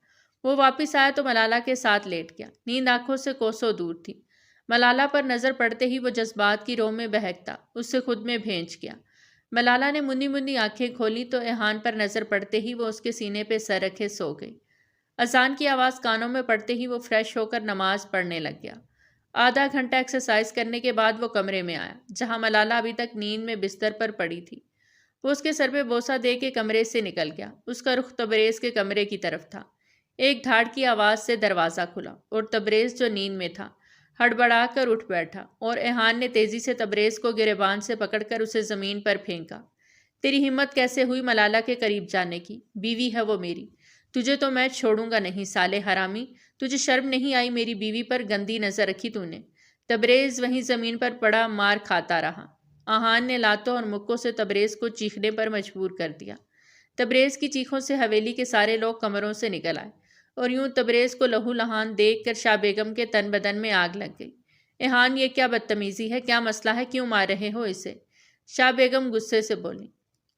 وہ واپس آیا تو ملالہ کے ساتھ لیٹ گیا۔ نیند آنکھوں سے کوسوں دور تھی۔ ملالہ پر نظر پڑتے ہی وہ جذبات کی رو میں بہکتا اس سے خود میں بھیج گیا۔ ملالہ نے منی منی آنکھیں کھولی تو ایحان پر نظر پڑتے ہی وہ اس کے سینے پہ سر رکھے سو گئی۔ اذان کی آواز کانوں میں پڑتے ہی وہ فریش ہو کر نماز پڑھنے لگ گیا۔ آدھا گھنٹہ ایکسرسائز کرنے کے بعد وہ کمرے میں آیا جہاں ملالہ ابھی تک نیند میں بستر پر پڑی تھی۔ وہ اس کے سر پہ بوسہ دے کے کمرے سے نکل گیا۔ اس کا رخ تبریز کے کمرے کی طرف تھا۔ ایک دھاڑ کی آواز سے دروازہ کھلا اور تبریز جو نیند میں تھا ہڑبڑا کر اٹھ بیٹھا اور ایحان نے تیزی سے تبریز کو گریبان سے پکڑ کر اسے زمین پر پھینکا۔ تیری ہمت کیسے ہوئی ملالہ کے قریب جانے کی؟ بیوی ہے وہ میری، تجھے تو میں چھوڑوں گا نہیں سالے حرامی، تجھے شرم نہیں آئی میری بیوی پر گندی نظر رکھی تو نے؟ تبریز وہیں زمین پر پڑا مار کھاتا رہا۔ ایحان نے لاتوں اور مکوں سے تبریز کو چیخنے پر مجبور کر دیا۔ تبریز کی چیخوں سے حویلی کے سارے لوگ کمروں سے نکل آئے اور یوں تبریز کو لہو لہان دیکھ کر شاہ بیگم کے تن بدن میں آگ لگ گئی۔ ایحان یہ کیا بدتمیزی ہے؟ کیا مسئلہ ہے؟ کیوں مار رہے ہو اسے؟ شاہ بیگم غصے سے بولی،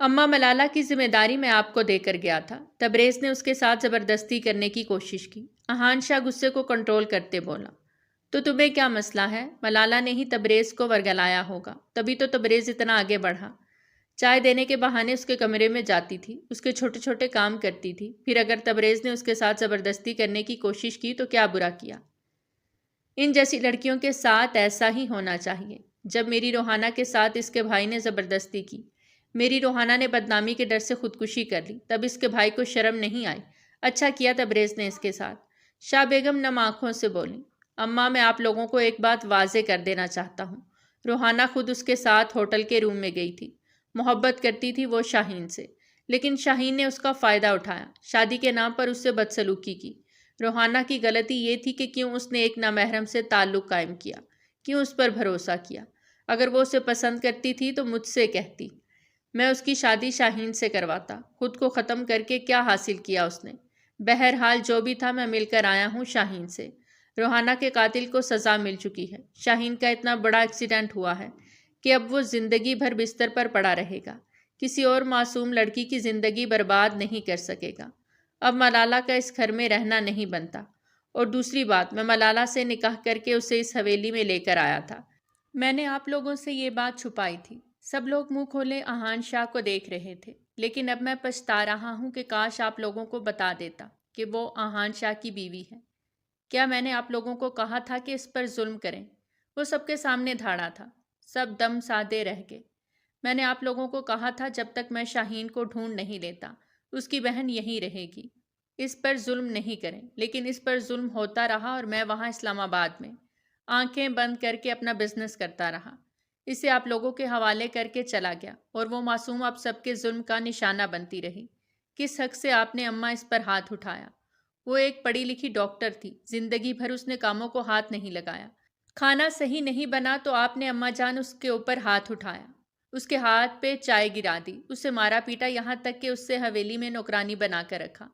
اماں ملالہ کی ذمہ داری میں آپ کو دے کر گیا تھا۔ تبریز نے اس کے ساتھ زبردستی کرنے کی کوشش کی۔ ایحان شاہ غصے کو کنٹرول کرتے بولا، تو تمہیں کیا مسئلہ ہے؟ ملالہ نے ہی تبریز کو ورگلایا ہوگا، تبھی تو تبریز اتنا آگے بڑھا۔ چائے دینے کے بہانے اس کے کمرے میں جاتی تھی، اس کے چھوٹے چھوٹے کام کرتی تھی، پھر اگر تبریز نے اس کے ساتھ زبردستی کرنے کی کوشش کی تو کیا برا کیا؟ ان جیسی لڑکیوں کے ساتھ ایسا ہی ہونا چاہیے۔ جب میری روحانہ کے ساتھ اس کے بھائی نے زبردستی کی، میری روحانہ نے بدنامی کے ڈر سے خودکشی کر لی، تب اس کے بھائی کو شرم نہیں آئی؟ اچھا کیا تبریز نے اس کے ساتھ۔ شاہ بیگم نم آنکھوں سے بولی، اماں میں آپ لوگوں کو ایک بات واضح کر دینا چاہتا ہوں، روحانہ خود اس کے ساتھ ہوٹل کے روم میں گئی تھی، محبت کرتی تھی وہ شاہین سے، لیکن شاہین نے اس کا فائدہ اٹھایا، شادی کے نام پر اس سے بدسلوکی کی۔ روحانہ کی غلطی یہ تھی کہ کیوں اس نے ایک نامحرم سے تعلق قائم کیا، کیوں اس پر بھروسہ کیا۔ اگر وہ اسے پسند کرتی تھی تو مجھ سے کہتی، میں اس کی شادی شاہین سے کرواتا۔ خود کو ختم کر کے کیا حاصل کیا اس نے؟ بہرحال جو بھی تھا میں مل کر آیا ہوں شاہین سے۔ روحانہ کے قاتل کو سزا مل چکی ہے۔ شاہین کا اتنا بڑا ایکسیڈنٹ ہوا ہے کہ اب وہ زندگی بھر بستر پر پڑا رہے گا، کسی اور معصوم لڑکی کی زندگی برباد نہیں کر سکے گا۔ اب ملالہ کا اس گھر میں رہنا نہیں بنتا۔ اور دوسری بات، میں ملالہ سے نکاح کر کے اسے اس حویلی میں لے کر آیا تھا۔ میں نے آپ لوگوں سے یہ بات چھپائی تھی۔ سب لوگ منہ کھولے ایحان شاہ کو دیکھ رہے تھے، لیکن اب میں پچھتا رہا ہوں کہ کاش آپ لوگوں کو بتا دیتا کہ وہ ایحان شاہ کی بیوی ہے۔ کیا میں نے آپ لوگوں کو کہا تھا کہ اس پر ظلم کریں؟ وہ سب کے سامنے دھاڑا تھا، سب دم سادے رہ گئے۔ میں نے آپ لوگوں کو کہا تھا جب تک میں شاہین کو ڈھونڈ نہیں لیتا اس کی بہن یہیں رہے گی، اس پر ظلم نہیں کریں، لیکن اس پر ظلم ہوتا رہا اور میں وہاں اسلام آباد میں آنکھیں بند کر کے اپنا بزنس کرتا رہا، اسے آپ لوگوں کے حوالے کر کے چلا گیا اور وہ معصوم آپ سب کے ظلم کا نشانہ بنتی رہی۔ کس حق سے آپ نے اماں اس پر ہاتھ اٹھایا؟ وہ ایک پڑھی لکھی ڈاکٹر تھی، زندگی بھر اس نے کاموں کو ہاتھ نہیں لگایا۔ کھانا صحیح نہیں بنا تو آپ نے اماں جان اس کے اوپر ہاتھ اٹھایا، اس کے ہاتھ پہ چائے گرا دی، اسے مارا پیٹا، یہاں تک کہ اس سے حویلی میں نوکرانی بنا کر رکھا۔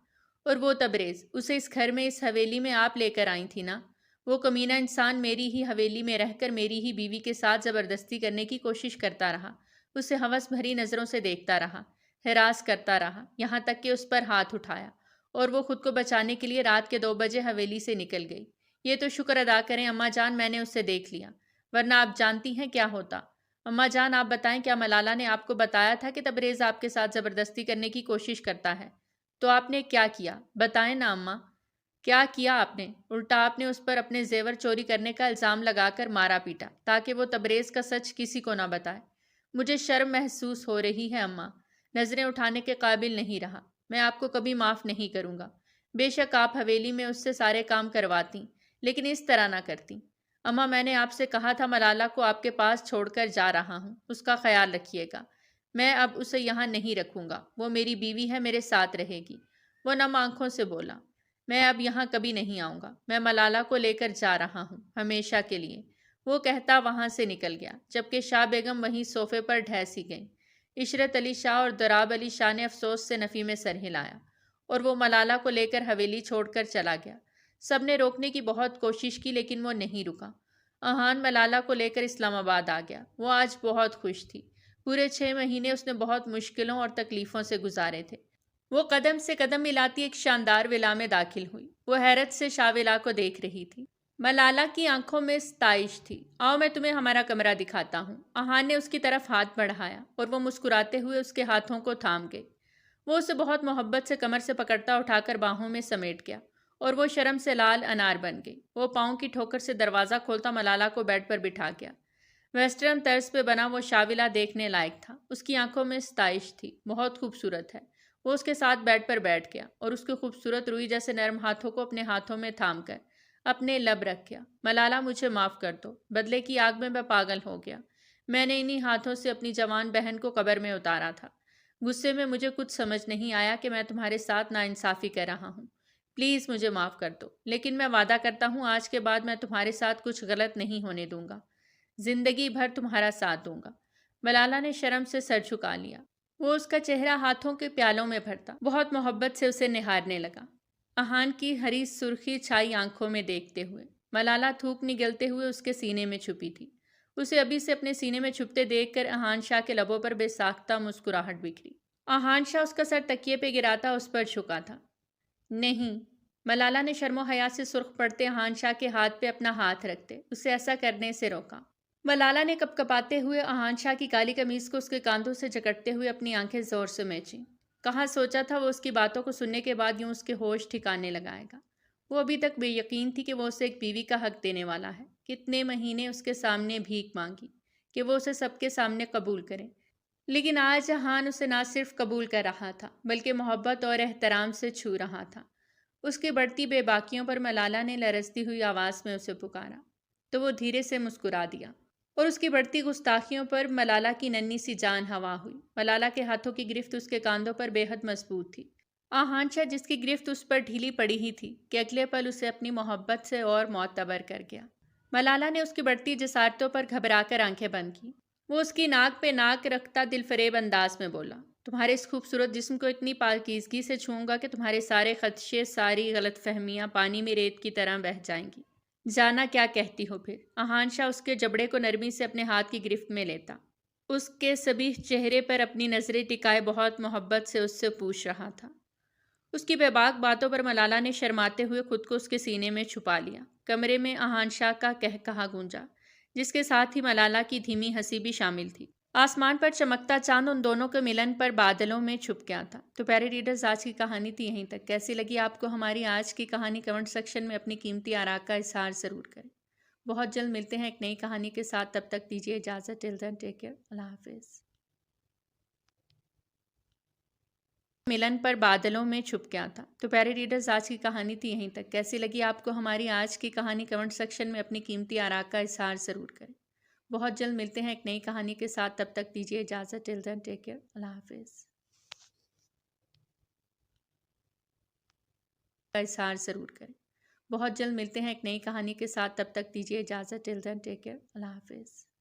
اور وہ تبریز، اسے اس گھر میں اس حویلی میں آپ لے کر آئی تھی نا؟ وہ کمینہ انسان میری ہی حویلی میں رہ کر میری ہی بیوی کے ساتھ زبردستی کرنے کی کوشش کرتا رہا، اسے ہوس بھری نظروں سے دیکھتا رہا، ہراس کرتا رہا، یہاں تک کہ اس پر ہاتھ اٹھایا، اور وہ خود کو بچانے کے لیے رات کے 2 بجے حویلی سے نکل گئی۔ یہ تو شکر ادا کریں اماں جان میں نے اسے دیکھ لیا، ورنہ آپ جانتی ہیں کیا ہوتا۔ اماں جان آپ بتائیں، کیا ملالہ نے آپ کو بتایا تھا کہ تبریز آپ کے ساتھ زبردستی کرنے کی کوشش کرتا ہے؟ تو آپ نے کیا کیا؟ بتائیں نا اماں، کیا کیا آپ نے؟ الٹا آپ نے اس پر اپنے زیور چوری کرنے کا الزام لگا کر مارا پیٹا تاکہ وہ تبریز کا سچ کسی کو نہ بتائے۔ مجھے شرم محسوس ہو رہی ہے اماں، نظریں اٹھانے کے قابل نہیں رہا، میں آپ کو کبھی معاف نہیں کروں گا۔ بے شک آپ حویلی میں اس سے سارے کام کرواتی، لیکن اس طرح نہ کرتی۔ اماں میں نے آپ سے کہا تھا ملالہ کو آپ کے پاس چھوڑ کر جا رہا ہوں، اس کا خیال رکھیے گا۔ میں اب اسے یہاں نہیں رکھوں گا، وہ میری بیوی ہے، میرے ساتھ رہے گی۔ وہ نم آنکھوں سے بولا، میں اب یہاں کبھی نہیں آؤں گا، میں ملالہ کو لے کر جا رہا ہوں، ہمیشہ کے لیے۔ وہ کہتا وہاں سے نکل گیا، جبکہ شاہ بیگم وہیں صوفے پر ڈھیسی گئیں۔ عشرت علی شاہ اور دراب علی شاہ نے افسوس سے نفی میں سر ہلایا، اور وہ ملالہ کو لے کر حویلی چھوڑ کر چلا گیا۔ سب نے روکنے کی بہت کوشش کی لیکن وہ نہیں رکا۔ ایحان ملالہ کو لے کر اسلام آباد آ گیا۔ وہ آج بہت خوش تھی، پورے 6 مہینے اس نے بہت مشکلوں اور تکلیفوں سے گزارے تھے۔ وہ قدم سے قدم ملاتی ایک شاندار ولا میں داخل ہوئی۔ وہ حیرت سے شاہ ولا کو دیکھ رہی تھی۔ ملالہ کی آنکھوں میں ستائش تھی۔ آؤ میں تمہیں ہمارا کمرہ دکھاتا ہوں۔ احان نے اس کی طرف ہاتھ بڑھایا اور وہ مسکراتے ہوئے اس کے ہاتھوں کو تھام گئی۔ وہ اسے بہت محبت سے کمر سے پکڑتا اٹھا کر باہوں میں سمیٹ گیا اور وہ شرم سے لال انار بن گئی۔ وہ پاؤں کی ٹھوکر سے دروازہ کھولتا ملالہ کو بیڈ پر بٹھا گیا۔ ویسٹرن طرز پہ بنا وہ شاہ ولا دیکھنے لائق تھا۔ اس کی آنکھوں میں ستائش تھی۔ بہت خوبصورت ہے۔ وہ اس کے ساتھ بیڈ پر بیٹھ گیا اور اس کے خوبصورت روئی جیسے نرم ہاتھوں کو اپنے ہاتھوں میں تھام کر اپنے لب رکھ گیا۔ ملالہ مجھے معاف کر دو۔ بدلے کی آگ میں پاگل ہو گیا۔ میں نے انہی ہاتھوں سے اپنی جوان بہن کو قبر میں اتارا تھا۔ غصے میں مجھے کچھ سمجھ نہیں آیا کہ میں تمہارے ساتھ ناانصافی کر رہا ہوں۔ پلیز مجھے معاف کر دو، لیکن میں وعدہ کرتا ہوں آج کے بعد میں تمہارے ساتھ کچھ غلط نہیں ہونے دوں گا۔ زندگی بھر تمہارا ساتھ دوں گا۔ ملالہ نے شرم سے سر جھکا لیا۔ وہ اس کا چہرہ ہاتھوں کے پیالوں میں بھرتا بہت محبت سے اسے نہارنے لگا، احان کی ہری سرخی چھائی آنکھوں میں دیکھتے ہوئے۔ ملالہ تھوک نگلتے ہوئے اس کے سینے میں چھپی تھی۔ اسے ابھی سے اپنے سینے میں چھپتے دیکھ کر احان شاہ کے لبوں پر بے ساختہ مسکراہٹ بکھری۔ احان شاہ اس کا سر تکیے پہ گراتا اس پر جھکا تھا۔ نہیں، ملالہ نے شرم و حیا سے سرخ پڑتے احان شاہ کے ہاتھ پہ اپنا ہاتھ رکھتے اسے ایسا کرنے سے روکا۔ ملالہ نے کپکپاتے ہوئے احان شاہ کی کالی قمیض کو اس کے کاندھوں سے جکڑتے ہوئے اپنی آنکھیں زور سے میچیں۔ کہاں سوچا تھا وہ اس کی باتوں کو سننے کے بعد یوں اس کے ہوش ٹھکانے لگائے گا۔ وہ ابھی تک بے یقین تھی کہ وہ اسے ایک بیوی کا حق دینے والا ہے۔ کتنے مہینے اس کے سامنے بھیک مانگی کہ وہ اسے سب کے سامنے قبول کرے، لیکن آج احان اسے نہ صرف قبول کر رہا تھا بلکہ محبت اور احترام سے چھو رہا تھا۔ اس کی بڑھتی بے باکیوں پر ملالہ نے لرزتی ہوئی آواز میں اسے پکارا تو وہ دھیرے سے مسکرا دیا، اور اس کی بڑھتی گستاخیوں پر ملالہ کی ننھی سی جان ہوا ہوئی۔ ملالہ کے ہاتھوں کی گرفت اس کے کاندھوں پر بے حد مضبوط تھی۔ احان شاہ جس کی گرفت اس پر ڈھیلی پڑی ہی تھی کہ اگلے پل اسے اپنی محبت سے اور معتبر کر گیا۔ ملالہ نے اس کی بڑھتی جسارتوں پر گھبرا کر آنکھیں بند کی۔ وہ اس کی ناک پہ ناک رکھتا دل فریب انداز میں بولا، تمہارے اس خوبصورت جسم کو اتنی پاکیزگی سے چھوؤں گا کہ تمہارے سارے خدشے، ساری غلط فہمیاں پانی میں ریت کی طرح بہہ جائیں گی۔ جانا کیا کہتی ہو پھر؟ احان شاہ اس کے جبڑے کو نرمی سے اپنے ہاتھ کی گرفت میں لیتا، اس کے صبیح چہرے پر اپنی نظریں ٹکائے بہت محبت سے اس سے پوچھ رہا تھا۔ اس کی بے باک باتوں پر ملالہ نے شرماتے ہوئے خود کو اس کے سینے میں چھپا لیا۔ کمرے میں احان شاہ کا قہقہا گونجا، جس کے ساتھ ہی ملالہ کی دھیمی ہنسی بھی شامل تھی۔ آسمان پر چمکتا چاند ان دونوں کے ملن پر بادلوں میں چھپ گیا تھا۔ تو پیارے ریڈرز، آج کی کہانی تھی یہیں تک۔ کیسی لگی آپ کو ہماری آج کی کہانی؟ کمنٹ سیکشن میں اپنی قیمتی آراء کا اظہار ضرور کریں۔ بہت جلد ملتے ہیں ایک نئی کہانی کے ساتھ، تب تک دیجیے اجازت۔ ٹل دین ٹیک کیئر، اللہ حافظ۔ ملن پر بادلوں میں چھپ گیا تھا۔ تو پیارے ریڈرز، آج کی کہانی تھی یہیں تک۔ کیسی لگی آپ کو ہماری آج کی کہانی؟ کمنٹ سیکشن میں اپنی قیمتی آراء کا اظہار ضرور کریں۔ بہت جلد ملتے ہیں ایک نئی کہانی کے ساتھ، تب تک دیجیے اجازت۔ ٹل دین ٹیک کیئر، اللہ حافظ۔ کا اظہار ضرور کریں۔ بہت جلد ملتے ہیں ایک نئی کہانی کے ساتھ، تب تک دیجیے اجازت۔ ٹل دین ٹیک کیئر، اللہ حافظ۔